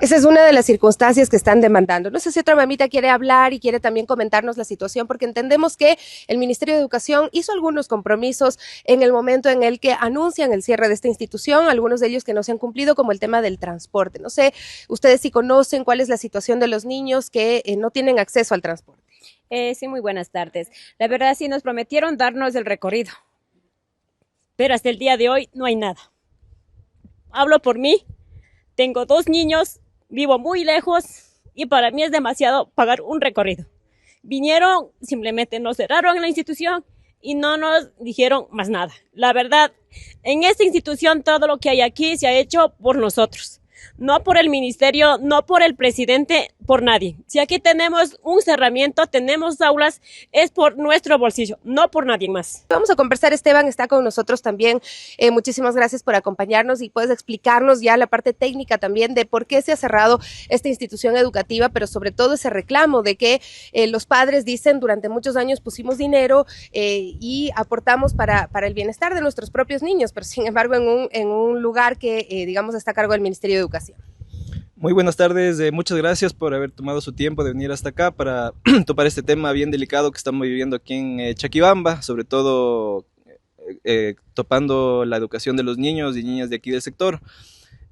Esa es una de las circunstancias que están demandando. No sé si otra mamita quiere hablar y quiere también comentarnos la situación, porque entendemos que el Ministerio de Educación hizo algunos compromisos en el momento en el que anuncian el cierre de esta institución, algunos de ellos que no se han cumplido, como el tema del transporte. No sé, ustedes si conocen cuál es la situación de los niños que no tienen acceso al transporte. Sí, muy buenas tardes. La verdad sí nos prometieron darnos el recorrido, pero hasta el día de hoy no hay nada. Hablo por mí, tengo 2 niños, vivo muy lejos y para mí es demasiado pagar un recorrido. Vinieron, simplemente nos cerraron la institución y no nos dijeron más nada. La verdad, en esta institución todo lo que hay aquí se ha hecho por nosotros. no por el ministerio, no por el presidente, por nadie. Si aquí tenemos un cerramiento, tenemos aulas, es por nuestro bolsillo, no por nadie más. Vamos a conversar, Esteban está con nosotros también. Muchísimas gracias por acompañarnos y puedes explicarnos ya la parte técnica también de por qué se ha cerrado esta institución educativa, pero sobre todo ese reclamo de que los padres dicen durante muchos años pusimos dinero y aportamos para el bienestar de nuestros propios niños, pero sin embargo en un lugar que digamos está a cargo del Ministerio de Educación. Muy buenas tardes, muchas gracias por haber tomado su tiempo de venir hasta acá para topar este tema bien delicado que estamos viviendo aquí en Chaquibamba, sobre todo topando la educación de los niños y niñas de aquí del sector.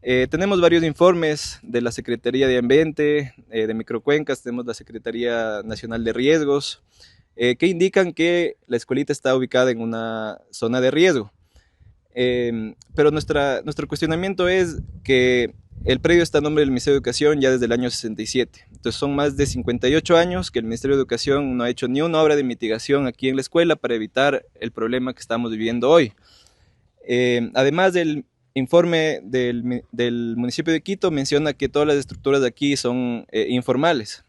Tenemos varios informes de la Secretaría de Ambiente, de Microcuencas, tenemos la Secretaría Nacional de Riesgos, que indican que la escuelita está ubicada en una zona de riesgo. Pero nuestro cuestionamiento es que el predio está a nombre del Ministerio de Educación ya desde el año 67. Entonces son más de 58 años que el Ministerio de Educación no ha hecho ni una obra de mitigación aquí en la escuela para evitar el problema que estamos viviendo hoy. Además del informe del municipio de Quito menciona que todas las estructuras de aquí son informales.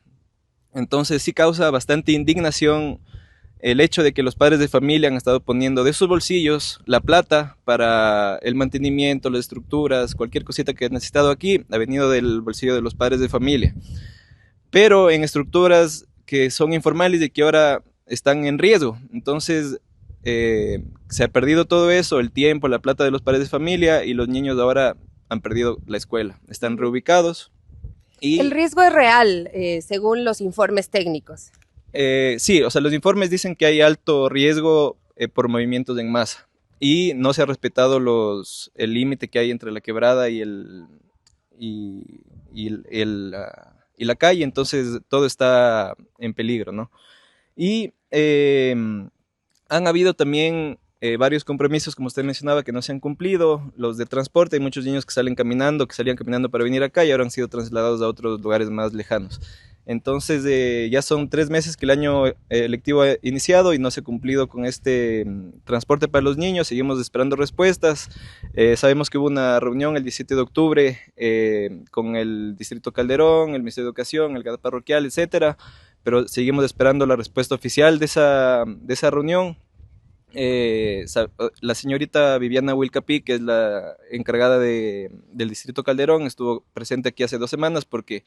Entonces sí causa bastante indignación el hecho de que los padres de familia han estado poniendo de sus bolsillos la plata para el mantenimiento, las estructuras, cualquier cosita que han necesitado aquí, ha venido del bolsillo de los padres de familia. Pero en estructuras que son informales y que ahora están en riesgo. Entonces se ha perdido todo eso, el tiempo, la plata de los padres de familia, y los niños ahora han perdido la escuela, están reubicados. Y el riesgo es real, según los informes técnicos. Sí, o sea, los informes dicen que hay alto riesgo por movimientos en masa y no se ha respetado el límite que hay entre la quebrada y la calle, entonces todo está en peligro, ¿no? Y han habido también varios compromisos, como usted mencionaba, que no se han cumplido, los de transporte. Hay muchos niños que salían caminando para venir acá y ahora han sido trasladados a otros lugares más lejanos. Entonces ya son 3 meses que el año lectivo ha iniciado y no se ha cumplido con este transporte para los niños. Seguimos esperando respuestas. Sabemos que hubo una reunión el 17 de octubre con el Distrito Calderón, el Ministerio de Educación, el GAD parroquial, etcétera, pero seguimos esperando la respuesta oficial de esa reunión. La señorita Viviana Wilcapi, que es la encargada del Distrito Calderón, estuvo presente aquí hace 2 semanas porque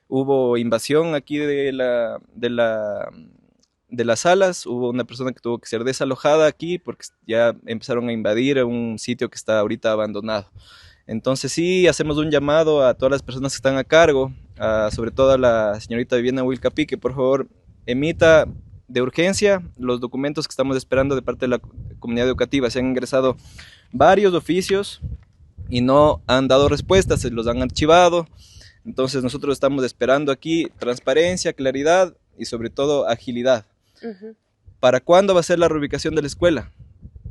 hubo invasión aquí de las salas, hubo una persona que tuvo que ser desalojada aquí porque ya empezaron a invadir un sitio que está ahorita abandonado. Entonces sí, hacemos un llamado a todas las personas que están a cargo, sobre todo a la señorita Viviana Wilcapi, que por favor emita de urgencia los documentos que estamos esperando de parte de la comunidad educativa. Se han ingresado varios oficios y no han dado respuestas, se los han archivado. Entonces nosotros estamos esperando aquí transparencia, claridad y sobre todo agilidad. ¿Para cuándo va a ser la reubicación de la escuela?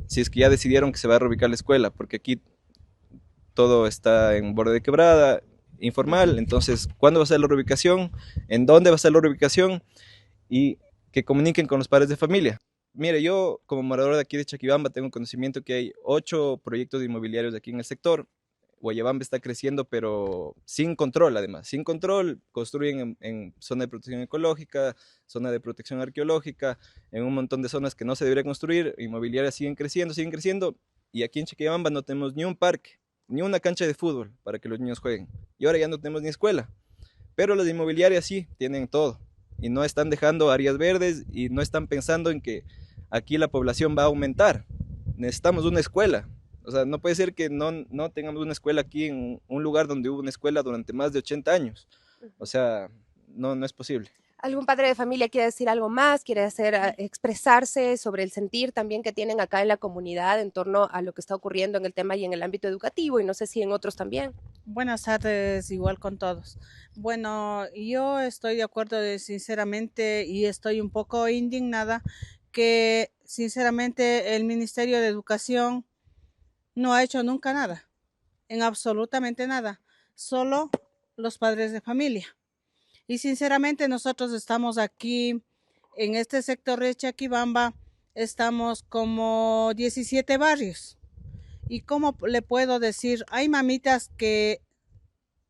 Si es que ya decidieron que se va a reubicar la escuela, porque aquí todo está en borde de quebrada, informal. Entonces, ¿cuándo va a ser la reubicación? ¿En dónde va a ser la reubicación? Y que comuniquen con los padres de familia. Mire, yo como morador de aquí de Chaquibamba tengo conocimiento que hay 8 proyectos inmobiliarios aquí en el sector. Guayabamba está creciendo, pero sin control, además. Sin control, construyen en zona de protección ecológica, zona de protección arqueológica, en un montón de zonas que no se debería construir. Inmobiliarias siguen creciendo, y aquí en Chaquibamba no tenemos ni un parque, ni una cancha de fútbol para que los niños jueguen. Y ahora ya no tenemos ni escuela. Pero las inmobiliarias sí, tienen todo. Y no están dejando áreas verdes y no están pensando en que aquí la población va a aumentar. Necesitamos una escuela. O sea, no puede ser que no tengamos una escuela aquí en un lugar donde hubo una escuela durante más de 80 años. O sea, no es posible. ¿Algún padre de familia quiere decir algo más? ¿Quiere expresarse sobre el sentir también que tienen acá en la comunidad en torno a lo que está ocurriendo en el tema y en el ámbito educativo? Y no sé si en otros también. Buenas tardes, igual con todos. Bueno, yo estoy de acuerdo sinceramente y estoy un poco indignada que sinceramente el Ministerio de Educación no ha hecho nunca nada, en absolutamente nada, solo los padres de familia. Y sinceramente nosotros estamos aquí en este sector de Chaquibamba, estamos como 17 barrios. ¿Y cómo le puedo decir? Hay mamitas que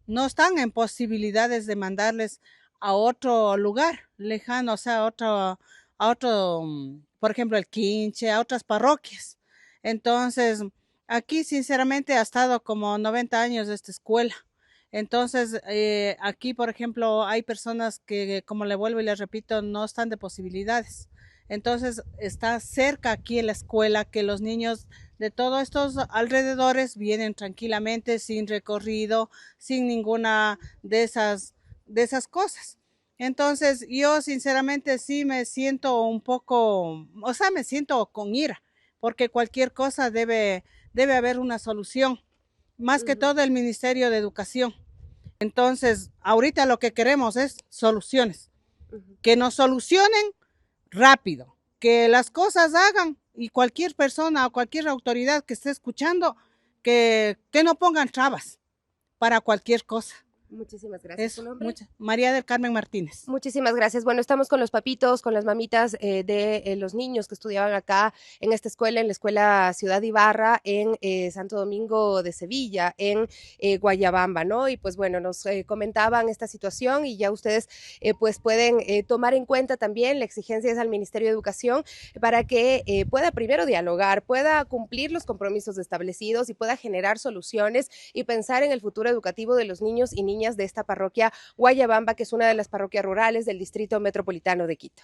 no están en posibilidades de mandarles a otro lugar lejano, o sea, a otro, por ejemplo, el Quinche, a otras parroquias. Entonces, aquí sinceramente ha estado como 90 años esta escuela. Entonces, aquí, por ejemplo, hay personas que, como le vuelvo y le repito, no están de posibilidades. Entonces, está cerca aquí en la escuela que los niños de todos estos alrededores vienen tranquilamente, sin recorrido, sin ninguna de esas cosas. Entonces, yo sinceramente sí me siento un poco, o sea, me siento con ira, porque cualquier cosa debe haber una solución, más que todo el Ministerio de Educación. Entonces, ahorita lo que queremos es soluciones, que nos solucionen rápido, que las cosas hagan, y cualquier persona o cualquier autoridad que esté escuchando, que no pongan trabas para cualquier cosa. Muchísimas gracias. ¿Tu nombre? María del Carmen Martínez. Muchísimas gracias. Bueno, estamos con los papitos, con las mamitas de los niños que estudiaban acá en esta escuela, en la Escuela Ciudad Ibarra, en Santo Domingo de Sevilla, en Guayabamba, ¿no? Y pues bueno, nos comentaban esta situación y ya ustedes pues pueden tomar en cuenta también la exigencia al Ministerio de Educación para que pueda primero dialogar, pueda cumplir los compromisos establecidos y pueda generar soluciones y pensar en el futuro educativo de los niños y niñas de esta parroquia Guayabamba, que es una de las parroquias rurales del Distrito Metropolitano de Quito.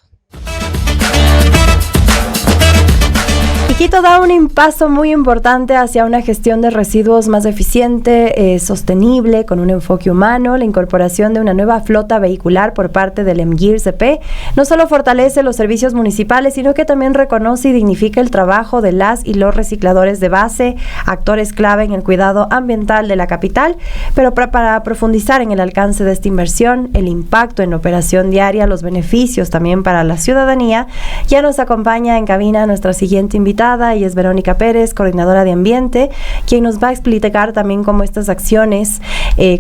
Y Quito da un paso muy importante hacia una gestión de residuos más eficiente, sostenible, con un enfoque humano. La incorporación de una nueva flota vehicular por parte del MGIR-CP no solo fortalece los servicios municipales, sino que también reconoce y dignifica el trabajo de las y los recicladores de base, actores clave en el cuidado ambiental de la capital. Pero para profundizar en el alcance de esta inversión, el impacto en la operación diaria, los beneficios también para la ciudadanía, ya nos acompaña en cabina nuestra siguiente invitada, y es Verónica Pérez, coordinadora de ambiente, quien nos va a explicar también cómo estas acciones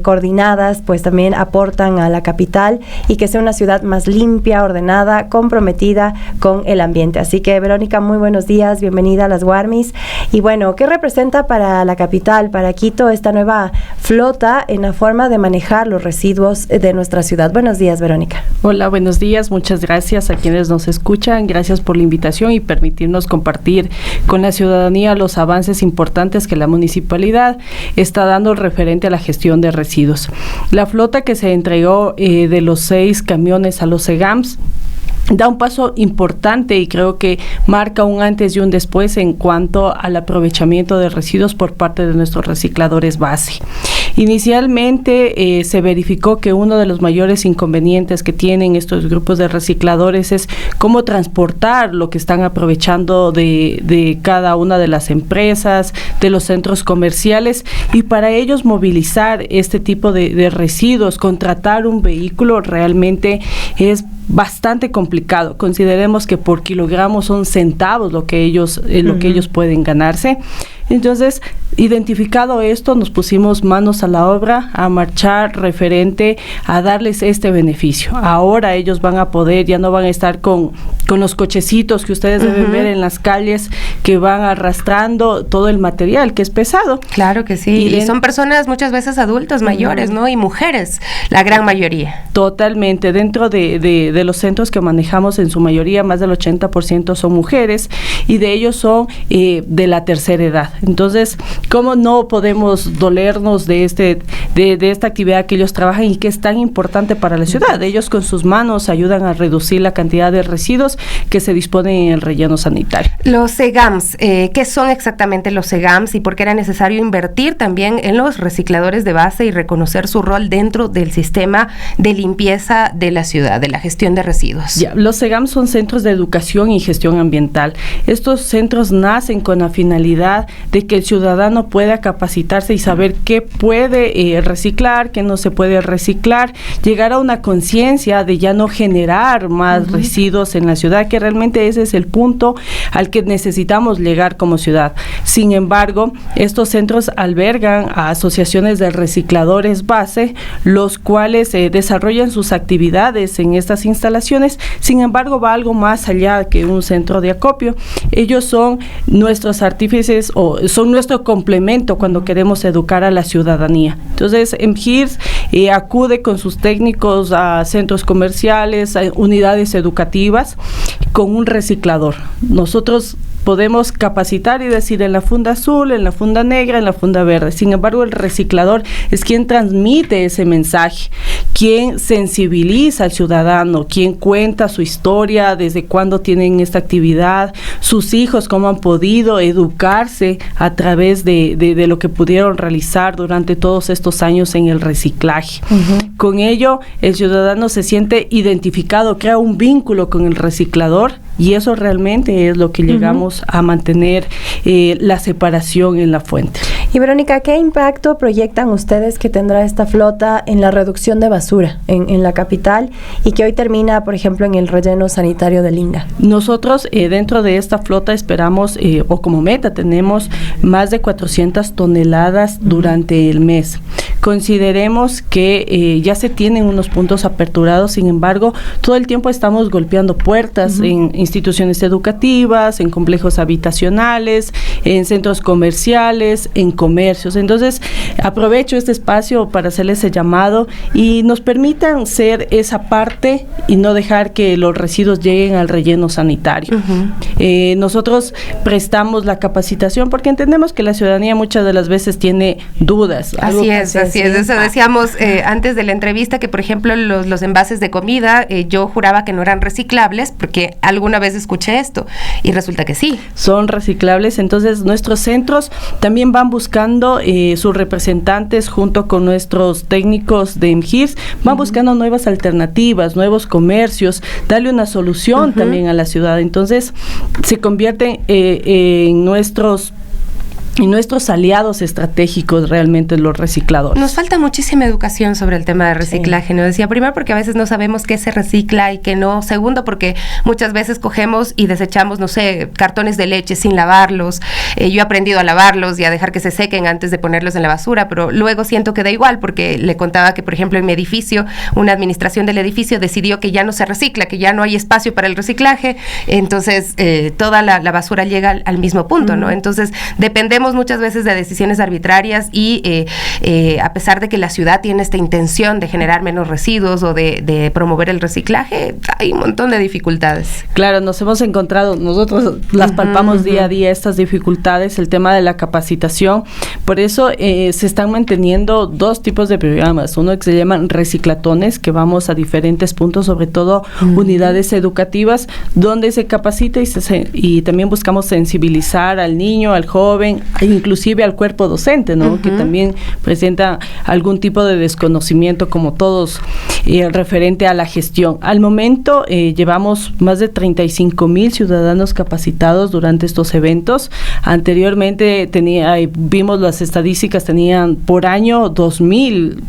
coordinadas pues también aportan a la capital y que sea una ciudad más limpia, ordenada, comprometida con el ambiente. Así que Verónica, muy buenos días, bienvenida a las Guarmis. Y bueno, ¿qué representa para la capital, para Quito, esta nueva flota en la forma de manejar los residuos de nuestra ciudad? Buenos días, Verónica. Hola, buenos días, muchas gracias a quienes nos escuchan, gracias por la invitación y permitirnos compartir con la ciudadanía los avances importantes que la municipalidad está dando referente a la gestión de residuos. La flota que se entregó de los 6 camiones a los CEGAMS da un paso importante y creo que marca un antes y un después en cuanto al aprovechamiento de residuos por parte de nuestros recicladores base. Inicialmente se verificó que uno de los mayores inconvenientes que tienen estos grupos de recicladores es cómo transportar lo que están aprovechando de cada una de las empresas, de los centros comerciales, y para ellos movilizar este tipo de residuos, contratar un vehículo realmente es bastante complicado. Consideremos que por kilogramo son centavos lo que ellos pueden ganarse. Entonces, identificado esto, nos pusimos manos a la obra a marchar referente a darles este beneficio. Ahora ellos van a poder, ya no van a estar con los cochecitos que ustedes deben ver en las calles, que van arrastrando todo el material que es pesado. Claro que sí, y son personas muchas veces adultos, mayores, ¿no? Y mujeres, la gran mayoría. Totalmente, dentro de los centros que manejamos, en su mayoría, más del 80% son mujeres, y de ellos son de la tercera edad. Entonces, ¿cómo no podemos dolernos de esta actividad que ellos trabajan y que es tan importante para la ciudad? Ellos con sus manos ayudan a reducir la cantidad de residuos que se disponen en el relleno sanitario. Los CEGAMS, ¿qué son exactamente los CEGAMS y por qué era necesario invertir también en los recicladores de base y reconocer su rol dentro del sistema de limpieza de la ciudad, de la gestión de residuos? Ya, los CEGAMS son centros de educación y gestión ambiental. Estos centros nacen con la finalidad de que el ciudadano pueda capacitarse y saber qué puede reciclar, qué no se puede reciclar, llegar a una conciencia de ya no generar más residuos en la ciudad, que realmente ese es el punto al que necesitamos llegar como ciudad. Sin embargo, estos centros albergan a asociaciones de recicladores base, los cuales desarrollan sus actividades en estas instalaciones. Sin embargo, va algo más allá que un centro de acopio. Ellos son nuestros artífices o son nuestro complemento cuando queremos educar a la ciudadanía. Entonces, MGIRS acude con sus técnicos a centros comerciales, a unidades educativas, con un reciclador. Nosotros podemos capacitar y decir en la funda azul, en la funda negra, en la funda verde. Sin embargo, el reciclador es quien transmite ese mensaje, quien sensibiliza al ciudadano, quien cuenta su historia, desde cuándo tienen esta actividad, sus hijos cómo han podido educarse a través de lo que pudieron realizar durante todos estos años en el reciclaje. Con ello, el ciudadano se siente identificado, crea un vínculo con el reciclador, y eso realmente es lo que llegamos a mantener la separación en la fuente. Y Verónica, ¿qué impacto proyectan ustedes que tendrá esta flota en la reducción de basura en la capital y que hoy termina, por ejemplo, en el relleno sanitario de Linga? Nosotros dentro de esta flota esperamos, o como meta tenemos, más de 400 toneladas durante el mes. Consideremos que ya se tienen unos puntos aperturados, sin embargo, todo el tiempo estamos golpeando puertas en instituciones educativas, en complejos habitacionales, en centros comerciales, en comercios. Entonces, aprovecho este espacio para hacerles ese llamado y nos permitan ser esa parte y no dejar que los residuos lleguen al relleno sanitario. Nosotros prestamos la capacitación porque entendemos que la ciudadanía muchas de las veces tiene dudas. Así es. Eso decíamos antes de la entrevista, que por ejemplo los envases de comida, yo juraba que no eran reciclables porque alguna vez escuché esto y resulta que sí. Son reciclables, entonces nuestros centros también van buscando sus representantes junto con nuestros técnicos de MGIRS, van buscando nuevas alternativas, nuevos comercios, darle una solución también a la ciudad. Entonces se convierten en nuestros aliados estratégicos realmente los recicladores. Nos falta muchísima educación sobre el tema de reciclaje, ¿no? Decía, primero porque a veces no sabemos qué se recicla y qué no. Segundo porque muchas veces cogemos y desechamos, no sé, cartones de leche sin lavarlos. Yo he aprendido a lavarlos y a dejar que se sequen antes de ponerlos en la basura, pero luego siento que da igual porque le contaba que, por ejemplo, en mi edificio, una administración del edificio decidió que ya no se recicla, que ya no hay espacio para el reciclaje, entonces toda la basura llega al mismo punto, ¿no? Entonces dependemos muchas veces de decisiones arbitrarias y a pesar de que la ciudad tiene esta intención de generar menos residuos o de promover el reciclaje, hay un montón de dificultades. Claro, nos hemos encontrado, nosotros las palpamos día a día estas dificultades, el tema de la capacitación. Por eso se están manteniendo dos tipos de programas, uno que se llaman reciclatones, que vamos a diferentes puntos, sobre todo unidades educativas, donde se capacita y también buscamos sensibilizar al niño, al joven, inclusive al cuerpo docente, ¿no? Que también presenta algún tipo de desconocimiento, como todos, referente a la gestión. Al momento llevamos más de 35,000 ciudadanos capacitados durante estos eventos. Anteriormente vimos las estadísticas, tenían por año 2,000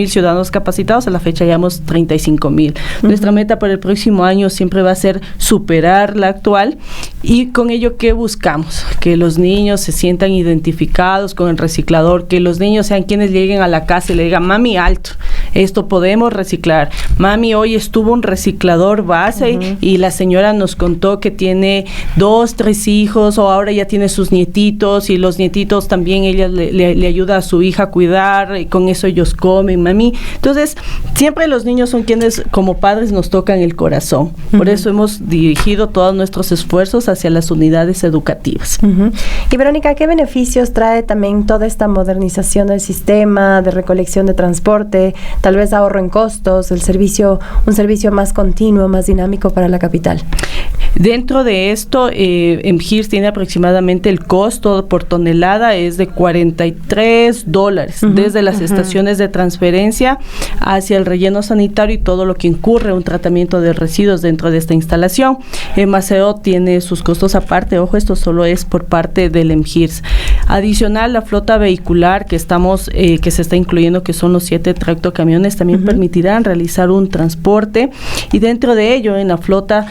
ciudadanos capacitados, a la fecha llevamos 35,000. Nuestra meta para el próximo año siempre va a ser superar la actual, y con ello, ¿qué buscamos? Que los niños se sientan identificados con el reciclador, que los niños sean quienes lleguen a la casa y le digan, mami, alto, esto podemos reciclar. Mami, hoy estuvo un reciclador base y la señora nos contó que tiene 2, 3 hijos, o ahora ya tiene sus nietitos, y los nietitos también ella le ayuda a su hija a cuidar, y con eso ellos comen, mami. Entonces, siempre los niños son quienes como padres nos tocan el corazón. Por eso hemos dirigido todos nuestros esfuerzos hacia las unidades educativas. Y Verónica, ¿qué beneficios trae también toda esta modernización del sistema de recolección de transporte, tal vez ahorro en costos, un servicio más continuo, más dinámico para la capital? Dentro de esto, MGIRS tiene aproximadamente el costo por tonelada es de $43 desde las estaciones de transferencia hacia el relleno sanitario y todo lo que incurre un tratamiento de residuos dentro de esta instalación. Maceo tiene sus costos aparte, ojo, esto solo es por parte del MGIRS. Adicional, la flota vehicular que se está incluyendo, que son los 7 tractocamiones, también permitirán realizar un transporte, y dentro de ello, en la flota,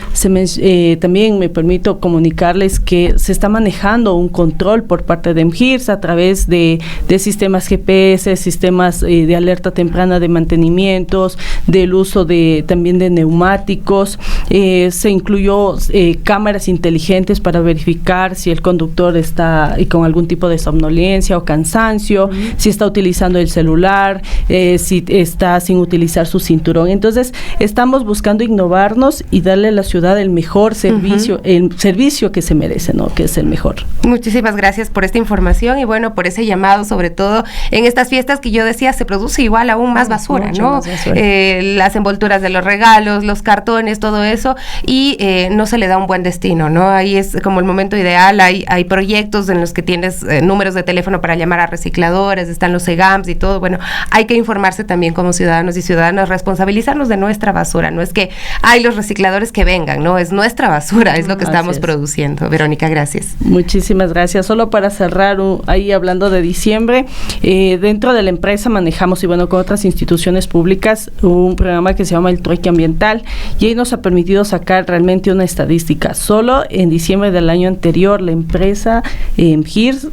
también me permito comunicarles que se está manejando un control por parte de MGIRS a través de sistemas GPS, sistemas de alerta temprana de mantenimientos, del uso también de neumáticos, Se incluyó cámaras inteligentes para verificar si el conductor está con algún tipo de somnolencia o cansancio, si está utilizando el celular, si está sin utilizar su cinturón. Entonces, estamos buscando innovarnos y darle a la ciudad el mejor servicio, el servicio que se merece, ¿no? Que es el mejor. Muchísimas gracias por esta información y bueno, por ese llamado, sobre todo en estas fiestas que yo decía, se produce igual aún más basura, ¿no? Más basura. Las envolturas de los regalos, los cartones, todo eso, y no se le da un buen destino, ¿no? Ahí es como el momento ideal, hay proyectos en los que tienes números de teléfono para llamar a recicladores, están los EGAMS y todo. Bueno, hay que informarse también como ciudadanos y ciudadanas, responsabilizarnos de nuestra basura, no es que hay los recicladores que vengan, no, es nuestra basura, es lo que estamos produciendo. Verónica, gracias. Muchísimas gracias. Solo para cerrar, ahí hablando de diciembre, dentro de la empresa manejamos, y bueno, con otras instituciones públicas, un programa que se llama el Trueque Ambiental, y ahí nos ha permitido sacar realmente una estadística. Solo en diciembre del año anterior, la empresa GIRS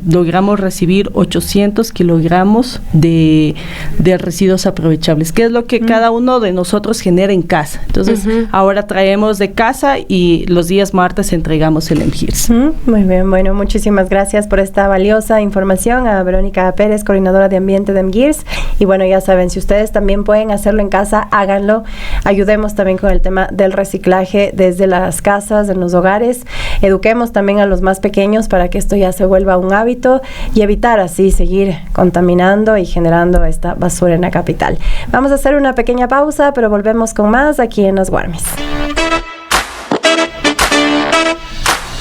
logramos recibir 800 kilogramos de residuos aprovechables, que es lo que cada uno de nosotros genera en casa. Entonces, ahora traemos de casa y los días martes entregamos el GIRS. Muy bien, bueno, muchísimas gracias por esta valiosa información a Verónica Pérez, coordinadora de ambiente de MGIRS. Y bueno, ya saben, si ustedes también pueden hacerlo en casa, háganlo. Ayudemos también con el tema del reciclaje desde las casas, en los hogares. Eduquemos también a los más pequeños para que esto ya se vuelva un hábito y evitar así seguir contaminando y generando esta basura en la capital. Vamos a hacer una pequeña pausa, pero volvemos con más aquí en Las Guarmis.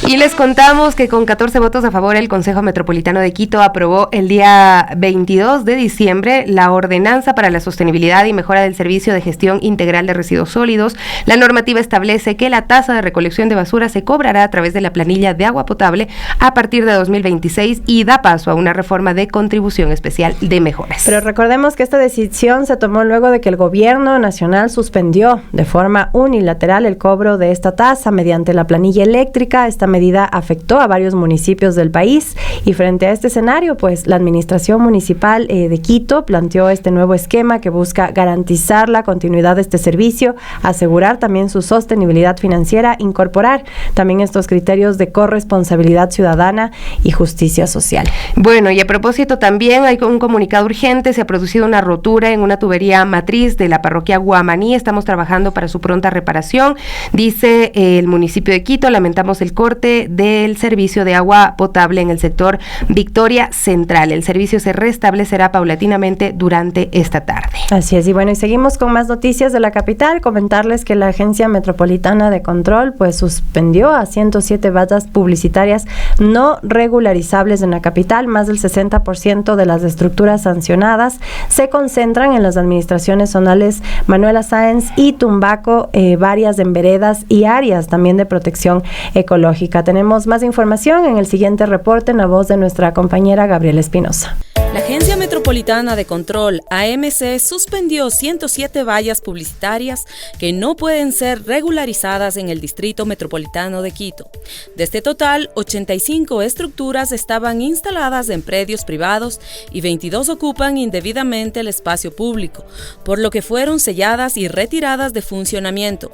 Y les contamos que con 14 votos a favor, el Consejo Metropolitano de Quito aprobó el día 22 de diciembre la Ordenanza para la Sostenibilidad y Mejora del Servicio de Gestión Integral de Residuos Sólidos. La normativa establece que la tasa de recolección de basura se cobrará a través de la planilla de agua potable a partir de 2026 y da paso a una reforma de contribución especial de mejoras. Pero recordemos que esta decisión se tomó luego de que el gobierno nacional suspendió de forma unilateral el cobro de esta tasa mediante la planilla eléctrica. Esta medida afectó a varios municipios del país y frente a este escenario, pues la administración municipal de Quito planteó este nuevo esquema que busca garantizar la continuidad de este servicio, asegurar también su sostenibilidad financiera, incorporar también estos criterios de corresponsabilidad ciudadana y justicia social. Bueno, y a propósito también hay un comunicado urgente, se ha producido una rotura en una tubería matriz de la parroquia Guamaní, estamos trabajando para su pronta reparación, dice el municipio de Quito, lamentamos el corte del servicio de agua potable en el sector Victoria Central. El servicio se restablecerá paulatinamente durante esta tarde. Así es, y bueno, y seguimos con más noticias de la capital. Comentarles que la Agencia Metropolitana de Control pues suspendió a 107 vallas publicitarias no regularizables en la capital. Más del 60% de las estructuras sancionadas se concentran en las administraciones zonales Manuela Sáenz y Tumbaco, varias en veredas y áreas también de protección ecológica. Tenemos más información en el siguiente reporte en la voz de nuestra compañera Gabriela Espinosa. La Agencia Metropolitana de Control, AMC, suspendió 107 vallas publicitarias que no pueden ser regularizadas en el Distrito Metropolitano de Quito. De este total, 85 estructuras estaban instaladas en predios privados y 22 ocupan indebidamente el espacio público, por lo que fueron selladas y retiradas de funcionamiento.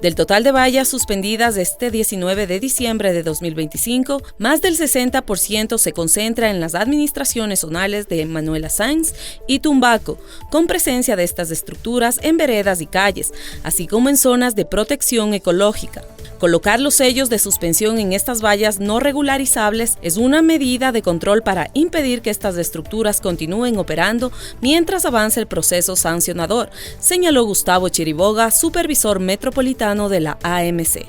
Del total de vallas suspendidas este 19 de diciembre de 2025, más del 60% se concentra en las administraciones zonales de Manuela Sáenz y Tumbaco, con presencia de estas estructuras en veredas y calles, así como en zonas de protección ecológica. Colocar los sellos de suspensión en estas vallas no regularizables es una medida de control para impedir que estas estructuras continúen operando mientras avance el proceso sancionador, señaló Gustavo Chiriboga, supervisor metropolitano de la AMC.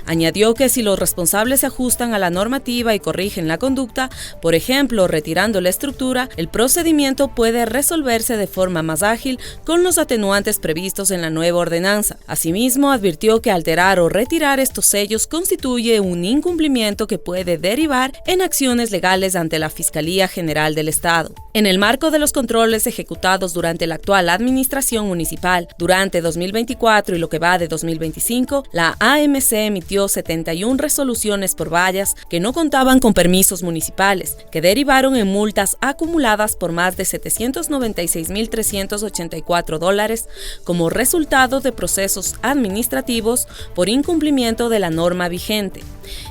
Añadió que si los responsables se ajustan a la normativa y corrigen la conducta, por ejemplo, retirando la estructura, el procedimiento puede resolverse de forma más ágil con los atenuantes previstos en la nueva ordenanza. Asimismo, advirtió que alterar o retirar estos sellos constituye un incumplimiento que puede derivar en acciones legales ante la Fiscalía General del Estado. En el marco de los controles ejecutados durante la actual administración municipal, durante 2024 y lo que va de 2025, la AMC emitió emitió 71 resoluciones por vallas que no contaban con permisos municipales, que derivaron en multas acumuladas por más de $796,384 como resultado de procesos administrativos por incumplimiento de la norma vigente.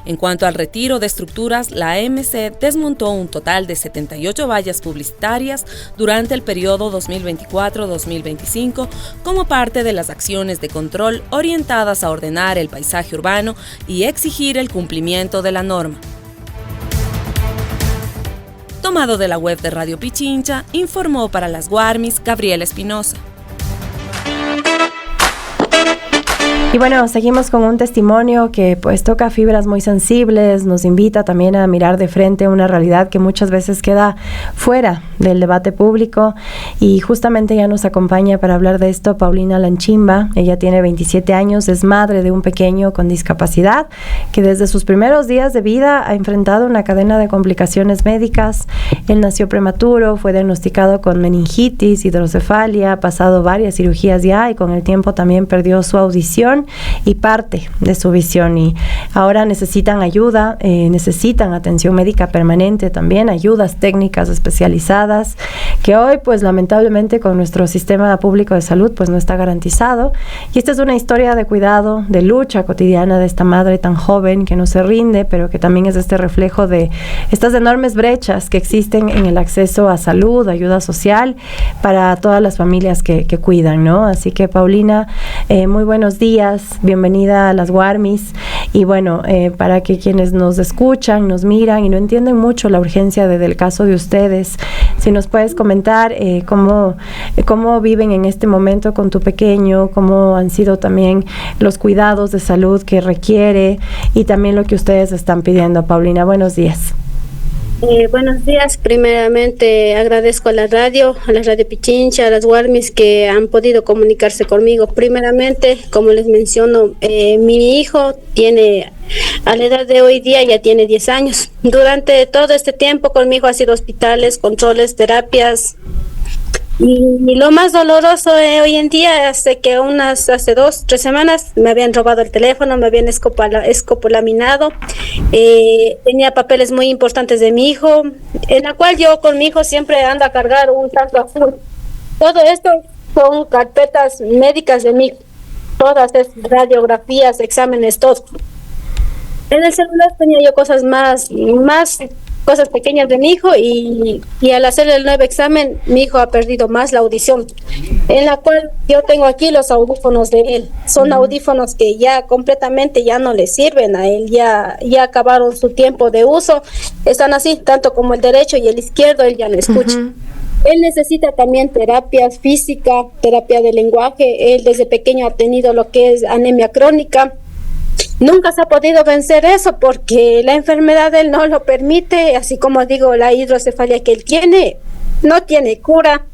En cuanto al retiro de estructuras, la AMC desmontó un total de 78 vallas publicitarias durante el periodo 2024-2025 como parte de las acciones de control orientadas a ordenar el paisaje urbano y exigir el cumplimiento de la norma. Tomado de la web de Radio Pichincha, informó para las Guarmis Gabriela Espinosa. Y bueno, seguimos con un testimonio que pues toca fibras muy sensibles, nos invita también a mirar de frente una realidad que muchas veces queda fuera del debate público, y justamente ya nos acompaña para hablar de esto Paulina Lanchimba. Ella tiene 27 años, es madre de un pequeño con discapacidad que desde sus primeros días de vida ha enfrentado una cadena de complicaciones médicas. Él nació prematuro, fue diagnosticado con meningitis, hidrocefalia, ha pasado varias cirugías ya y con el tiempo también perdió su audición y parte de su visión, y ahora necesitan ayuda, necesitan atención médica permanente también, ayudas técnicas especializadas, que hoy pues lamentablemente con nuestro sistema público de salud pues no está garantizado. Y esta es una historia de cuidado, de lucha cotidiana de esta madre tan joven que no se rinde, pero que también es este reflejo de estas enormes brechas que existen en el acceso a salud, ayuda social para todas las familias que cuidan, ¿no? Así que Paulina, muy buenos días. Bienvenida a las Guarmis. Y bueno, para que quienes nos escuchan, nos miran y no entienden mucho la urgencia del caso de ustedes, si nos puedes comentar cómo viven en este momento con tu pequeño, cómo han sido también los cuidados de salud que requiere y también lo que ustedes están pidiendo. Paulina, buenos días. Buenos días. Primeramente agradezco a la radio Pichincha, a las Guarmis que han podido comunicarse conmigo. Primeramente, como les menciono, mi hijo tiene, a la edad de hoy día ya tiene 10 años. Durante todo este tiempo conmigo ha sido hospitales, controles, terapias. Y lo más doloroso hoy en día es que hace 2-3 semanas me habían robado el teléfono, me habían escopolaminado, tenía papeles muy importantes de mi hijo, en la cual yo con mi hijo siempre ando a cargar un tanto azul. Todo esto son carpetas médicas de mi hijo, todas es radiografías, exámenes, todo. En el celular tenía yo cosas más cosas pequeñas de mi hijo, y al hacer el nuevo examen mi hijo ha perdido más la audición, en la cual yo tengo aquí los audífonos de él. Son audífonos que ya completamente ya no le sirven a él, ya acabaron su tiempo de uso, están así, tanto como el derecho y el izquierdo, él ya no escucha. Él necesita también terapia física, terapia de lenguaje. Él desde pequeño ha tenido lo que es anemia crónica. Nunca se ha podido vencer eso porque la enfermedad de él no lo permite, así como digo, la hidrocefalia que él tiene no tiene cura.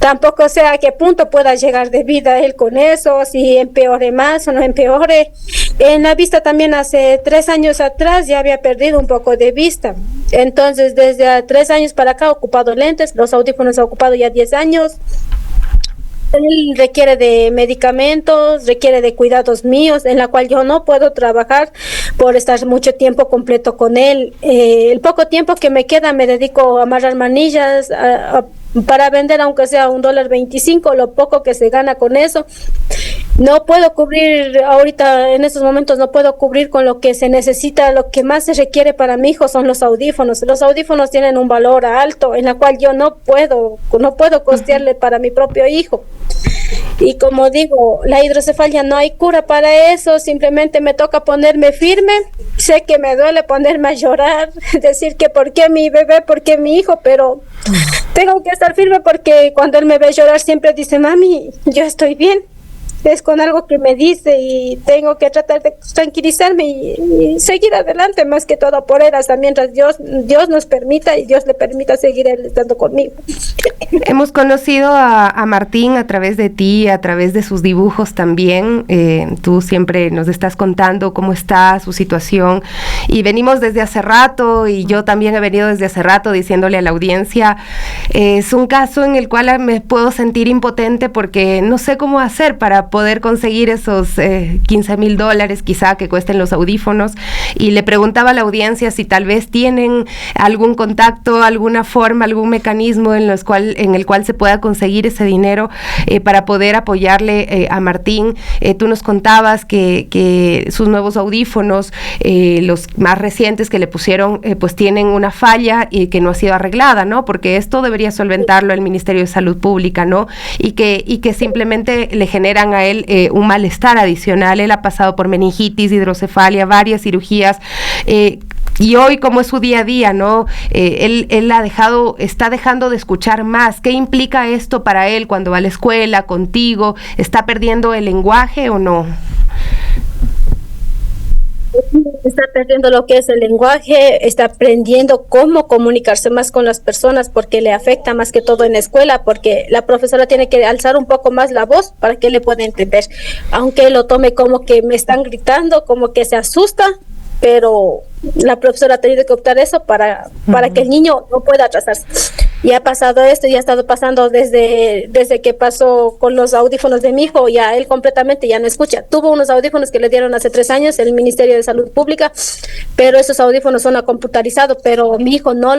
Tampoco sé a qué punto pueda llegar de vida él con eso, si empeore más o no empeore. En la vista también hace 3 años atrás ya había perdido un poco de vista. Entonces desde 3 años para acá ha ocupado lentes, los audífonos ha ocupado ya 10 años. Él requiere de medicamentos, requiere de cuidados míos, en la cual yo no puedo trabajar por estar mucho tiempo completo con él. El poco tiempo que me queda me dedico a amarrar manillas, para vender aunque sea $1.25, lo poco que se gana con eso. No puedo cubrir ahorita, en estos momentos no puedo cubrir con lo que se necesita. Lo que más se requiere para mi hijo son los audífonos. Los audífonos tienen un valor alto, en la cual yo no puedo costearle para mi propio hijo. Y como digo, la hidrocefalia no hay cura para eso, simplemente me toca ponerme firme. Sé que me duele ponerme a llorar, decir que por qué mi bebé, por qué mi hijo, pero tengo que estar firme porque cuando él me ve llorar siempre dice, mami, yo estoy bien. Es con algo que me dice y tengo que tratar de tranquilizarme y seguir adelante, más que todo por él, hasta mientras Dios nos permita y Dios le permita seguir él estando conmigo. Hemos conocido a Martín a través de ti, a través de sus dibujos también. Tú siempre nos estás contando cómo está su situación y venimos desde hace rato, y yo también he venido desde hace rato diciéndole a la audiencia, es un caso en el cual me puedo sentir impotente porque no sé cómo hacer para poder conseguir esos $15,000 quizá que cuesten los audífonos, y le preguntaba a la audiencia si tal vez tienen algún contacto, alguna forma, algún mecanismo en el cual se pueda conseguir ese dinero para poder apoyarle a Martín. Tú nos contabas que sus nuevos audífonos, los más recientes que le pusieron, pues tienen una falla y que no ha sido arreglada, ¿no? Porque esto debería solventarlo el Ministerio de Salud Pública, ¿no? Y que simplemente le generan a él un malestar adicional. Él ha pasado por meningitis, hidrocefalia, varias cirugías, y hoy, como es su día a día, ¿no? Él está dejando de escuchar más. ¿Qué implica esto para él cuando va a la escuela, contigo? ¿Está perdiendo el lenguaje o no? Está perdiendo lo que es el lenguaje, está aprendiendo cómo comunicarse más con las personas, porque le afecta más que todo en la escuela, porque la profesora tiene que alzar un poco más la voz para que le pueda entender, aunque lo tome como que me están gritando, como que se asusta, pero la profesora ha tenido que optar eso para que el niño no pueda atrasarse. Y ha pasado esto, y ha estado pasando desde que pasó con los audífonos de mi hijo. Ya él completamente ya no escucha. Tuvo unos audífonos que le dieron hace 3 años el Ministerio de Salud Pública, pero esos audífonos son computarizados, pero mi hijo no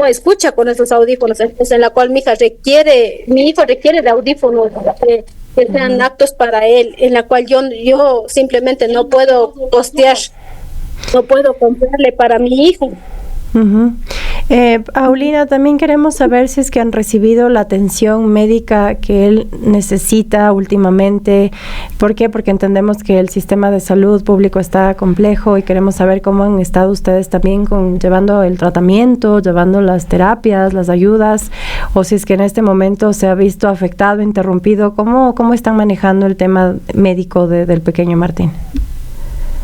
escucha con esos audífonos. Entonces, en la cual mi hijo requiere de audífonos que sean aptos para él, en la cual yo simplemente no puedo costear, no puedo comprarle para mi hijo. Paulina, también queremos saber si es que han recibido la atención médica que él necesita últimamente. ¿Por qué? Porque entendemos que el sistema de salud público está complejo y queremos saber cómo han estado ustedes también llevando el tratamiento, llevando las terapias, las ayudas, o si es que en este momento se ha visto afectado, interrumpido. ¿Cómo están manejando el tema médico del pequeño Martín?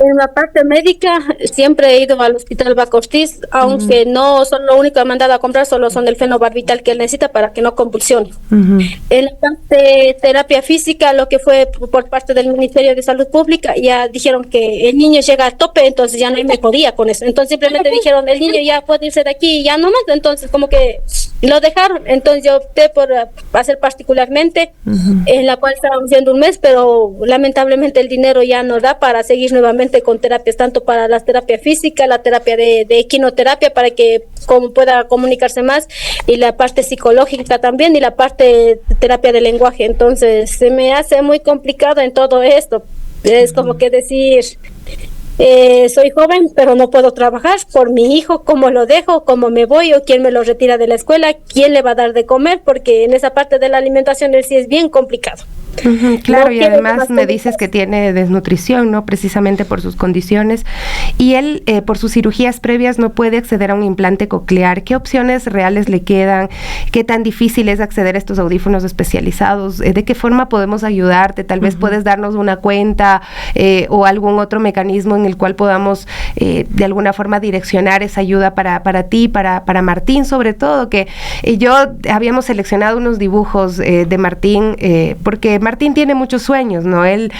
En la parte médica siempre he ido al hospital Baca Ortiz, aunque no son lo único que han mandado a comprar, solo son el fenobarbital que él necesita para que no convulsione. En la parte de terapia física, lo que fue por parte del Ministerio de Salud Pública, ya dijeron que el niño llega al tope, entonces ya no hay mejoría con eso. Entonces simplemente dijeron, el niño ya puede irse de aquí, ya no más. Entonces como que lo dejaron. Entonces yo opté por hacer particularmente, en la cual estábamos haciendo un mes, pero lamentablemente el dinero ya no da para seguir nuevamente con terapias, tanto para la terapia física, la terapia de equinoterapia, para que pueda comunicarse más, y la parte psicológica también, y la parte de terapia de lenguaje. Entonces se me hace muy complicado en todo esto. Es como que decir, soy joven, pero no puedo trabajar por mi hijo. ¿Cómo lo dejo? ¿Cómo me voy? ¿O quién me lo retira de la escuela? ¿Quién le va a dar de comer? Porque en esa parte de la alimentación él sí es bien complicado. Claro, no, y además me dices que tiene desnutrición, ¿no? Precisamente por sus condiciones. Y él, por sus cirugías previas, no puede acceder a un implante coclear. ¿Qué opciones reales le quedan? ¿Qué tan difícil es acceder a estos audífonos especializados? ¿De qué forma podemos ayudarte? Tal vez puedes darnos una cuenta o algún otro mecanismo en el cual podamos de alguna forma direccionar esa ayuda para ti, para Martín, sobre todo, que yo habíamos seleccionado unos dibujos de Martín, porque Martín tiene muchos sueños, ¿no? Él,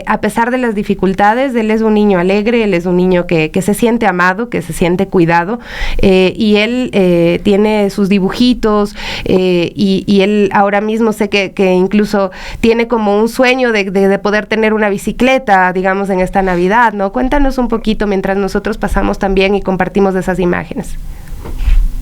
a pesar de las dificultades, él es un niño alegre, él es un niño que se siente amado, que se siente cuidado, y él tiene sus dibujitos, y él ahora mismo sé que incluso tiene como un sueño de poder tener una bicicleta, digamos, en esta Navidad, ¿no? Cuéntanos un poquito mientras nosotros pasamos también y compartimos esas imágenes.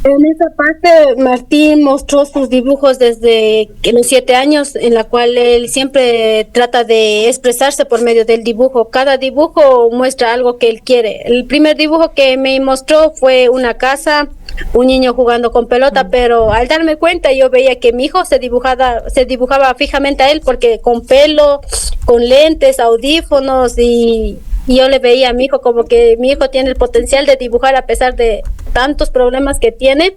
En esa parte, Martín mostró sus dibujos desde los 7 años, en la cual él siempre trata de expresarse por medio del dibujo. Cada dibujo muestra algo que él quiere. El primer dibujo que me mostró fue una casa, un niño jugando con pelota, pero al darme cuenta yo veía que mi hijo se dibujaba fijamente a él, porque con pelo, con lentes, audífonos, y yo le veía a mi hijo como que mi hijo tiene el potencial de dibujar a pesar de tantos problemas que tiene.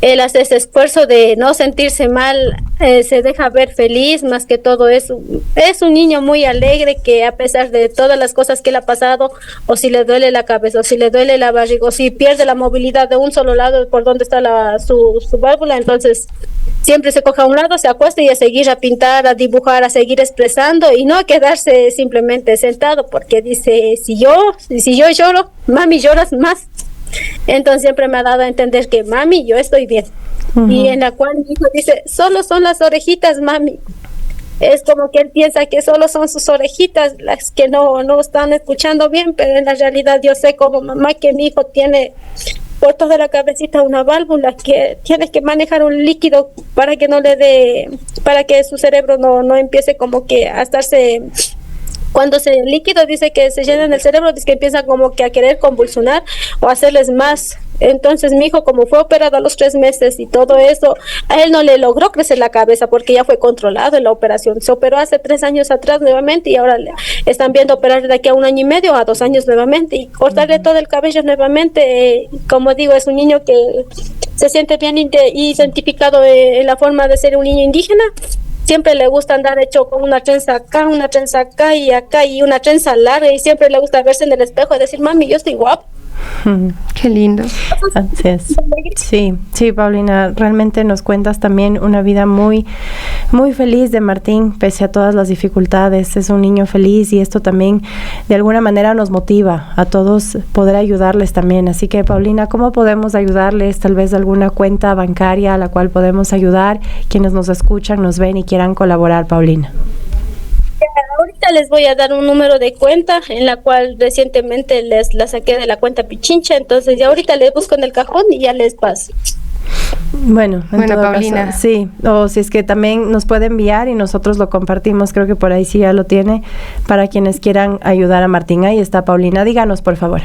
Él hace ese esfuerzo de no sentirse mal, se deja ver feliz, más que todo es un niño muy alegre, que a pesar de todas las cosas que le ha pasado, o si le duele la cabeza, o si le duele la barriga, o si pierde la movilidad de un solo lado por donde está su válvula, entonces siempre se coge a un lado, se acuesta y a seguir a pintar, a dibujar, a seguir expresando, y no a quedarse simplemente sentado, porque dice, si yo lloro, mami, lloras más. Entonces siempre me ha dado a entender que, mami, yo estoy bien. Y en la cual mi hijo dice, solo son las orejitas, mami. es como que él piensa que solo son sus orejitas las que no están escuchando bien, pero en la realidad yo sé como mamá que mi hijo tiene por toda la cabecita una válvula que tiene que manejar un líquido para que no le dé, para que su cerebro no empiece como que a estarse. Cuando el líquido dice que se llena en el cerebro, dice que empieza como que a querer convulsionar o hacerles más. Entonces mi hijo, como fue operado a los 3 meses y todo eso, a él no le logró crecer la cabeza porque ya fue controlado en la operación. Se operó hace 3 años atrás nuevamente y ahora están viendo operar de aquí a 1 año y medio a 2 años nuevamente y cortarle todo el cabello nuevamente. Como digo, es un niño que se siente bien identificado en la forma de ser un niño indígena. Siempre le gusta andar hecho con una trenza acá y una trenza larga y siempre le gusta verse en el espejo y decir, mami, yo estoy guapo. Qué lindo. Así es. Sí, Paulina, realmente nos cuentas también una vida muy, muy feliz de Martín, pese a todas las dificultades. Es un niño feliz y esto también de alguna manera nos motiva a todos poder ayudarles también. Así que, Paulina, ¿cómo podemos ayudarles? Tal vez alguna cuenta bancaria a la cual podemos ayudar, quienes nos escuchan, nos ven y quieran colaborar, Paulina. Ahorita les voy a dar un número de cuenta en la cual recientemente la saqué de la cuenta Pichincha, entonces ya ahorita les busco en el cajón y ya les paso. Bueno, Paulina, caso, sí, o si es que también nos puede enviar y nosotros lo compartimos, creo que por ahí sí ya lo tiene, para quienes quieran ayudar a Martín. Ahí está, Paulina, díganos por favor.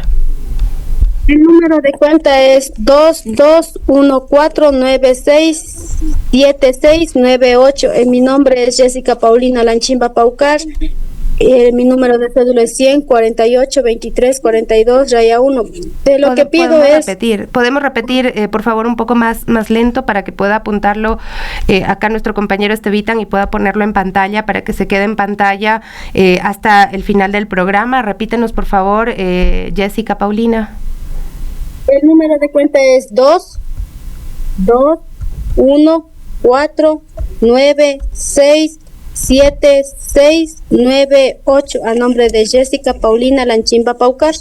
El número de cuenta es 2214967698. Mi nombre es Jessica Paulina Lanchimba Paucar. Mi número de cédula es 100-48-23-42-1. De lo que pido es... ¿Podemos repetir, por favor, un poco más lento para que pueda apuntarlo acá nuestro compañero Estevitan y pueda ponerlo en pantalla para que se quede en pantalla hasta el final del programa? Repítenos, por favor, Jessica Paulina. El número de cuenta es 214967698 a nombre de Jessica Paulina Lanchimba Paucar.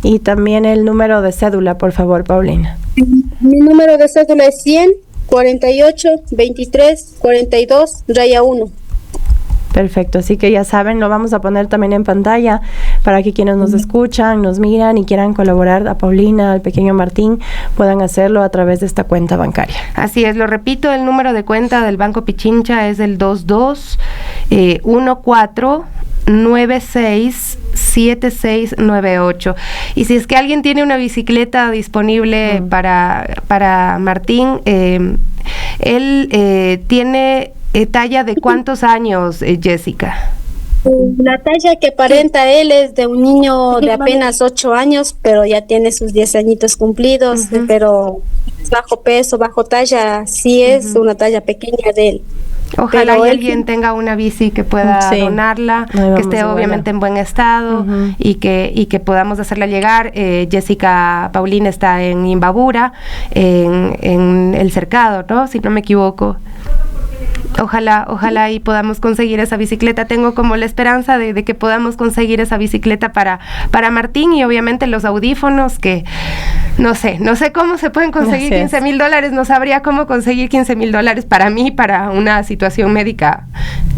Y también el número de cédula, por favor, Paulina. Mi número de cédula es 100-48-23-42-1. Perfecto, así que ya saben, lo vamos a poner también en pantalla para que quienes nos escuchan, nos miran y quieran colaborar a Paulina, al pequeño Martín, puedan hacerlo a través de esta cuenta bancaria. Así es, lo repito, el número de cuenta del Banco Pichincha es el 2214967698. Y si es que alguien tiene una bicicleta disponible para Martín, él tiene talla de ¿cuántos años, Jessica? La talla que aparenta él es de un niño de apenas 8 años, pero ya tiene sus 10 añitos cumplidos, pero bajo peso, bajo talla, sí es una talla pequeña de él. Ojalá y alguien tenga una bici que pueda donarla, que esté obviamente en buen estado y que podamos hacerla llegar. Jessica Paulina está en Imbabura, en el Cercado, ¿no? Si no me equivoco. Ojalá y podamos conseguir esa bicicleta. Tengo como la esperanza de que podamos conseguir esa bicicleta para Martín, y obviamente los audífonos, que no sé cómo se pueden conseguir. $15,000, no sabría cómo conseguir $15,000 para mí, para una situación médica,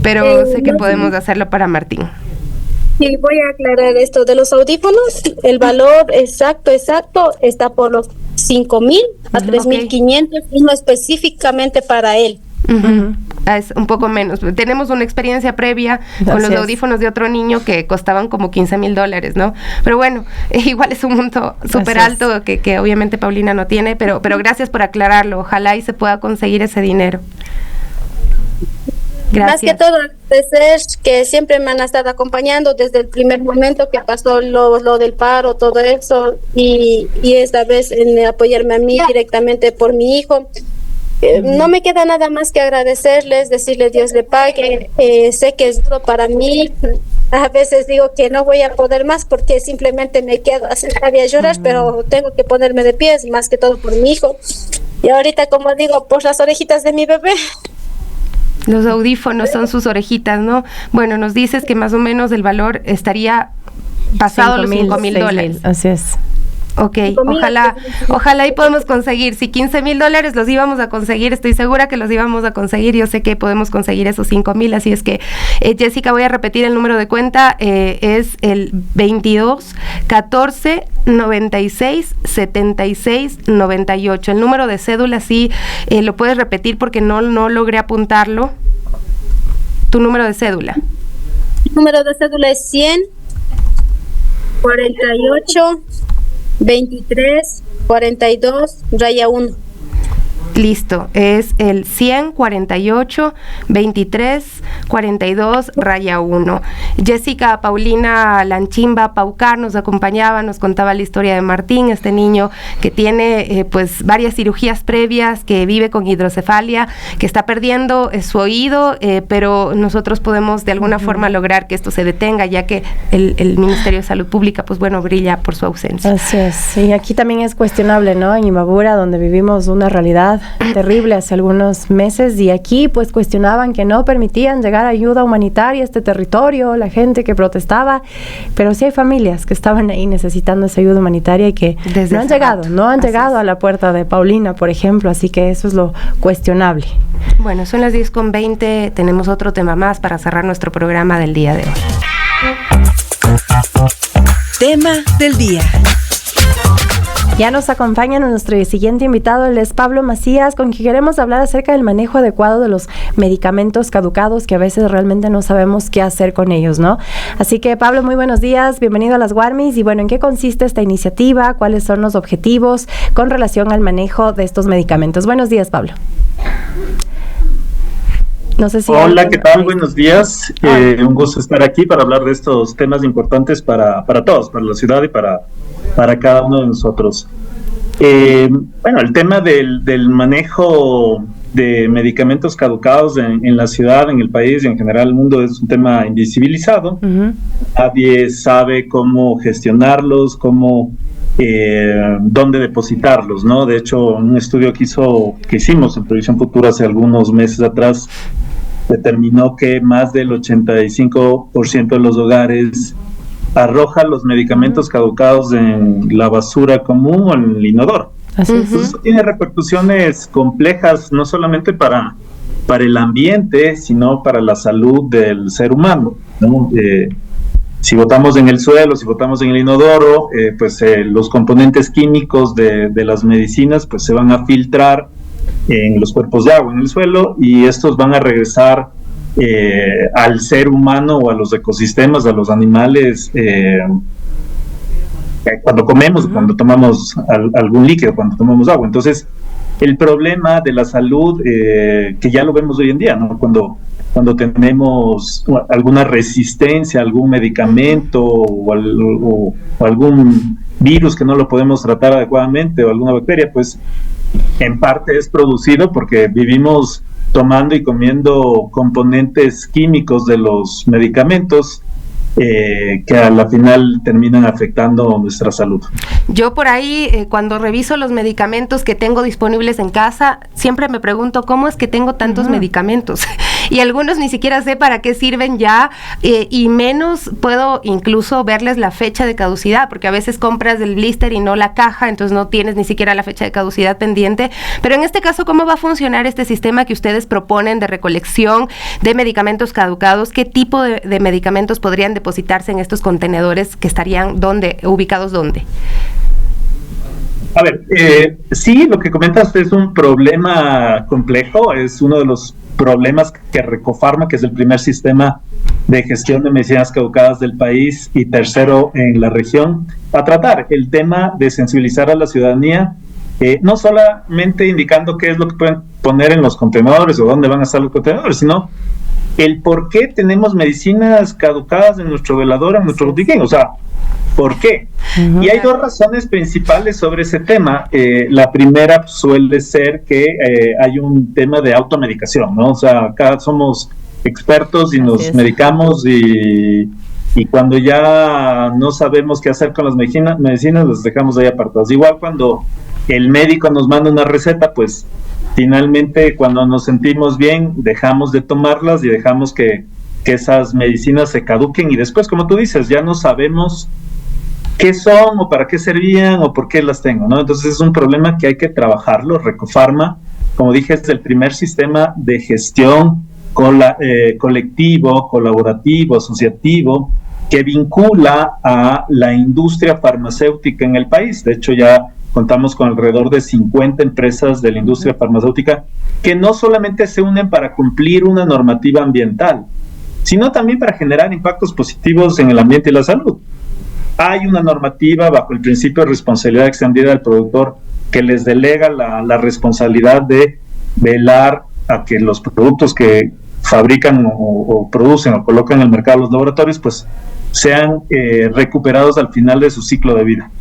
pero sé que podemos hacerlo para Martín. Sí, voy a aclarar esto de los audífonos. El valor exacto está por los 5,000 a 3,500 y no específicamente para él. Es un poco menos. Tenemos una experiencia previa con los audífonos de otro niño que costaban como $15,000, ¿no? Pero bueno, igual es un monto súper alto que obviamente Paulina no tiene, pero gracias por aclararlo. Ojalá y se pueda conseguir ese dinero. Gracias. Más que todo, agradecer que siempre me han estado acompañando desde el primer momento que pasó lo del paro, todo eso, y esta vez en apoyarme a mí directamente por mi hijo. No me queda nada más que agradecerles, decirles Dios le pague. Sé que es duro para mí. A veces digo que no voy a poder más porque simplemente me quedo a sentar y a llorar, pero tengo que ponerme de pies, más que todo por mi hijo. Y ahorita, como digo, por las orejitas de mi bebé. Los audífonos son sus orejitas, ¿no? Bueno, nos dices que más o menos el valor estaría pasado los $5,000. Así es. Ok, ojalá y podemos conseguir. Si $15,000 los íbamos a conseguir, estoy segura que los íbamos a conseguir. Yo sé que podemos conseguir esos 5,000, así es que, Jessica, voy a repetir el número de cuenta. Es el 22 14 96 76 98. El número de cédula, sí, lo puedes repetir porque no logré apuntarlo. Tu número de cédula. El número de cédula es 100 48 23 42 1. Listo, es el 100 48 23 42 1. Jessica Paulina Lanchimba Paucar nos acompañaba, nos contaba la historia de Martín, este niño que tiene pues varias cirugías previas, que vive con hidrocefalia, que está perdiendo su oído, pero nosotros podemos de alguna forma lograr que esto se detenga, ya que el Ministerio de Salud Pública pues bueno, brilla por su ausencia. Así es, y aquí también es cuestionable, ¿no? En Imbabura, donde vivimos una realidad terrible hace algunos meses, y aquí pues cuestionaban que no permitían llegar ayuda humanitaria a este territorio, la gente que protestaba, pero sí hay familias que estaban ahí necesitando esa ayuda humanitaria y que no han llegado a la puerta de Paulina, por ejemplo, así que eso es lo cuestionable. Bueno, son las 10:20, tenemos otro tema más para cerrar nuestro programa del día de hoy. Tema del día. Ya nos acompaña nuestro siguiente invitado, él es Pablo Macías, con quien queremos hablar acerca del manejo adecuado de los medicamentos caducados, que a veces realmente no sabemos qué hacer con ellos, ¿no? Así que, Pablo, muy buenos días, bienvenido a las Warmis, y bueno, ¿en qué consiste esta iniciativa? ¿Cuáles son los objetivos con relación al manejo de estos medicamentos? Buenos días, Pablo. No sé si Hola, ¿qué tal? Buenos días. Un gusto estar aquí para hablar de estos temas importantes para todos, para la ciudad y para cada uno de nosotros. Bueno, el tema del manejo de medicamentos caducados en la ciudad, en el país y en general el mundo es un tema invisibilizado. Nadie sabe cómo gestionarlos, dónde depositarlos, ¿no? De hecho, un estudio que hicimos en Previsión Futura hace algunos meses atrás determinó que más del 85% de los hogares arroja los medicamentos caducados en la basura común o en el inodoro. Así es. Eso tiene repercusiones complejas, no solamente para el ambiente, sino para la salud del ser humano, ¿no? Si botamos en el suelo, si botamos en el inodoro, pues los componentes químicos de las medicinas pues se van a filtrar en los cuerpos de agua en el suelo, y estos van a regresar al ser humano o a los ecosistemas, a los animales, cuando comemos, cuando tomamos algún líquido, cuando tomamos agua. Entonces, el problema de la salud, que ya lo vemos hoy en día, ¿no? Cuando tenemos alguna resistencia a algún medicamento o algún virus que no lo podemos tratar adecuadamente, o alguna bacteria, pues en parte es producido porque vivimos tomando y comiendo componentes químicos de los medicamentos que a la final terminan afectando nuestra salud. Yo por ahí, cuando reviso los medicamentos que tengo disponibles en casa, siempre me pregunto cómo es que tengo tantos medicamentos, y algunos ni siquiera sé para qué sirven ya, y menos puedo incluso verles la fecha de caducidad, porque a veces compras el blister y no la caja, entonces no tienes ni siquiera la fecha de caducidad pendiente. Pero en este caso, ¿cómo va a funcionar este sistema que ustedes proponen de recolección de medicamentos caducados? ¿Qué tipo de medicamentos podrían depositarse en estos contenedores que estarían ubicados dónde? A ver, sí, lo que comentas es un problema complejo, es uno de los problemas que Recofarma, que es el primer sistema de gestión de medicinas caducadas del país y tercero en la región, a tratar el tema de sensibilizar a la ciudadanía, no solamente indicando qué es lo que pueden poner en los contenedores o dónde van a estar los contenedores, sino el por qué tenemos medicinas caducadas en nuestro velador, en nuestro botiquín, o sea, ¿por qué? Y hay dos razones principales sobre ese tema. La primera suele ser que hay un tema de automedicación, ¿no? O sea, acá somos expertos y nos medicamos, y cuando ya no sabemos qué hacer con las medicinas, las dejamos ahí apartadas. Igual cuando el médico nos manda una receta, pues finalmente cuando nos sentimos bien dejamos de tomarlas y dejamos que esas medicinas se caduquen, y después, como tú dices, ya no sabemos qué son o para qué servían o por qué las tengo, ¿no? Entonces es un problema que hay que trabajarlo. Recofarma, como dije, es el primer sistema de gestión colectivo, colaborativo, asociativo, que vincula a la industria farmacéutica en el país. De hecho, ya contamos con alrededor de 50 empresas de la industria farmacéutica que no solamente se unen para cumplir una normativa ambiental, sino también para generar impactos positivos en el ambiente y la salud. Hay una normativa bajo el principio de responsabilidad extendida del productor que les delega la responsabilidad de velar a que los productos que fabrican o producen o colocan en el mercado los laboratorios pues sean recuperados al final de su ciclo de vida.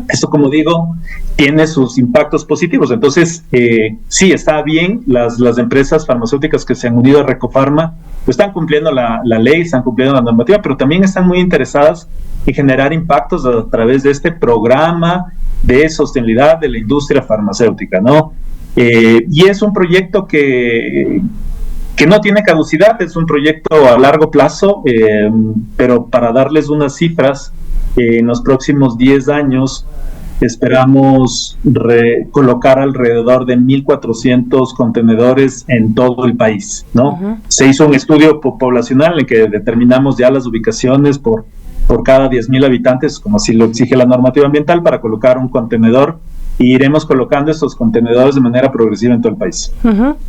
Esto, como digo, tiene sus impactos positivos. Entonces, sí, está bien, las empresas farmacéuticas que se han unido a Recofarma pues están cumpliendo la ley, están cumpliendo la normativa, pero también están muy interesadas en generar impactos a través de este programa de sostenibilidad de la industria farmacéutica, ¿no? Y es un proyecto que no tiene caducidad, es un proyecto a largo plazo, pero para darles unas cifras, en los próximos 10 años esperamos colocar alrededor de 1.400 contenedores en todo el país, ¿no? Se hizo un estudio poblacional en que determinamos ya las ubicaciones por cada 10.000 habitantes, como así lo exige la normativa ambiental, para colocar un contenedor. Y iremos colocando estos contenedores de manera progresiva en todo el país.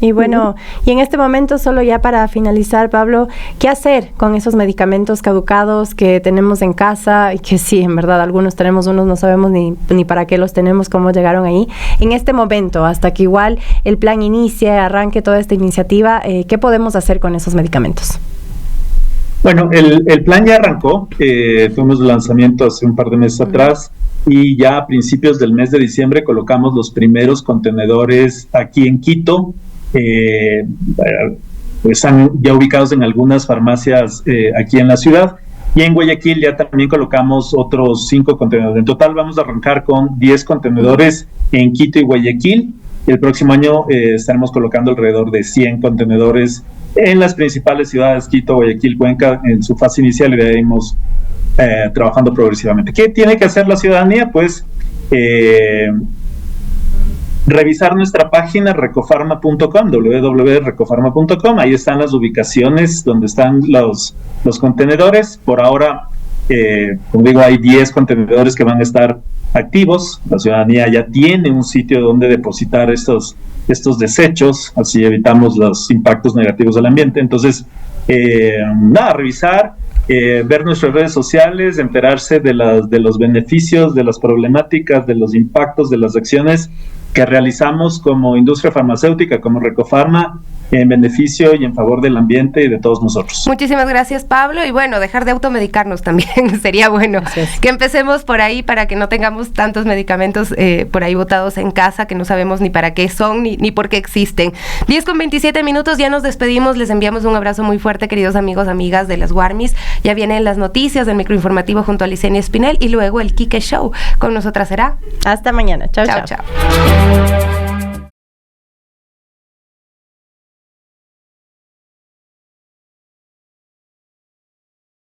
Y bueno, y en este momento, solo ya para finalizar, Pablo, ¿qué hacer con esos medicamentos caducados que tenemos en casa? Y que sí, en verdad, algunos tenemos, unos no sabemos ni para qué los tenemos, cómo llegaron ahí. En este momento, hasta que igual el plan inicie, arranque toda esta iniciativa, ¿qué podemos hacer con esos medicamentos? Bueno, el plan ya arrancó, tuvimos el lanzamiento hace un par de meses atrás, y ya a principios del mes de diciembre colocamos los primeros contenedores aquí en Quito, están ya ubicados en algunas farmacias aquí en la ciudad, y en Guayaquil ya también colocamos otros 5 contenedores. En total vamos a arrancar con 10 contenedores en Quito y Guayaquil, y el próximo año estaremos colocando alrededor de 100 contenedores en las principales ciudades, Quito, Guayaquil, Cuenca, en su fase inicial, y de ahí iremos trabajando progresivamente. ¿Qué tiene que hacer la ciudadanía? Pues revisar nuestra página recofarma.com, www.recofarma.com. Ahí están las ubicaciones donde están los contenedores. Por ahora, como digo, hay 10 contenedores que van a estar activos. La ciudadanía ya tiene un sitio donde depositar estos desechos, así evitamos los impactos negativos del ambiente. Entonces, revisar, ver nuestras redes sociales, enterarse de los beneficios, de las problemáticas, de los impactos, de las acciones que realizamos como industria farmacéutica, como Recofarma, en beneficio y en favor del ambiente y de todos nosotros. Muchísimas gracias, Pablo, y bueno, dejar de automedicarnos también sería bueno, que empecemos por ahí para que no tengamos tantos medicamentos por ahí botados en casa que no sabemos ni para qué son ni por qué existen. 10:27, ya nos despedimos, les enviamos un abrazo muy fuerte, queridos amigos, amigas de las Warmis. Ya vienen las noticias del microinformativo junto a Licenia Espinel y luego el Quique Show. Con nosotras será hasta mañana. Chao. Chao.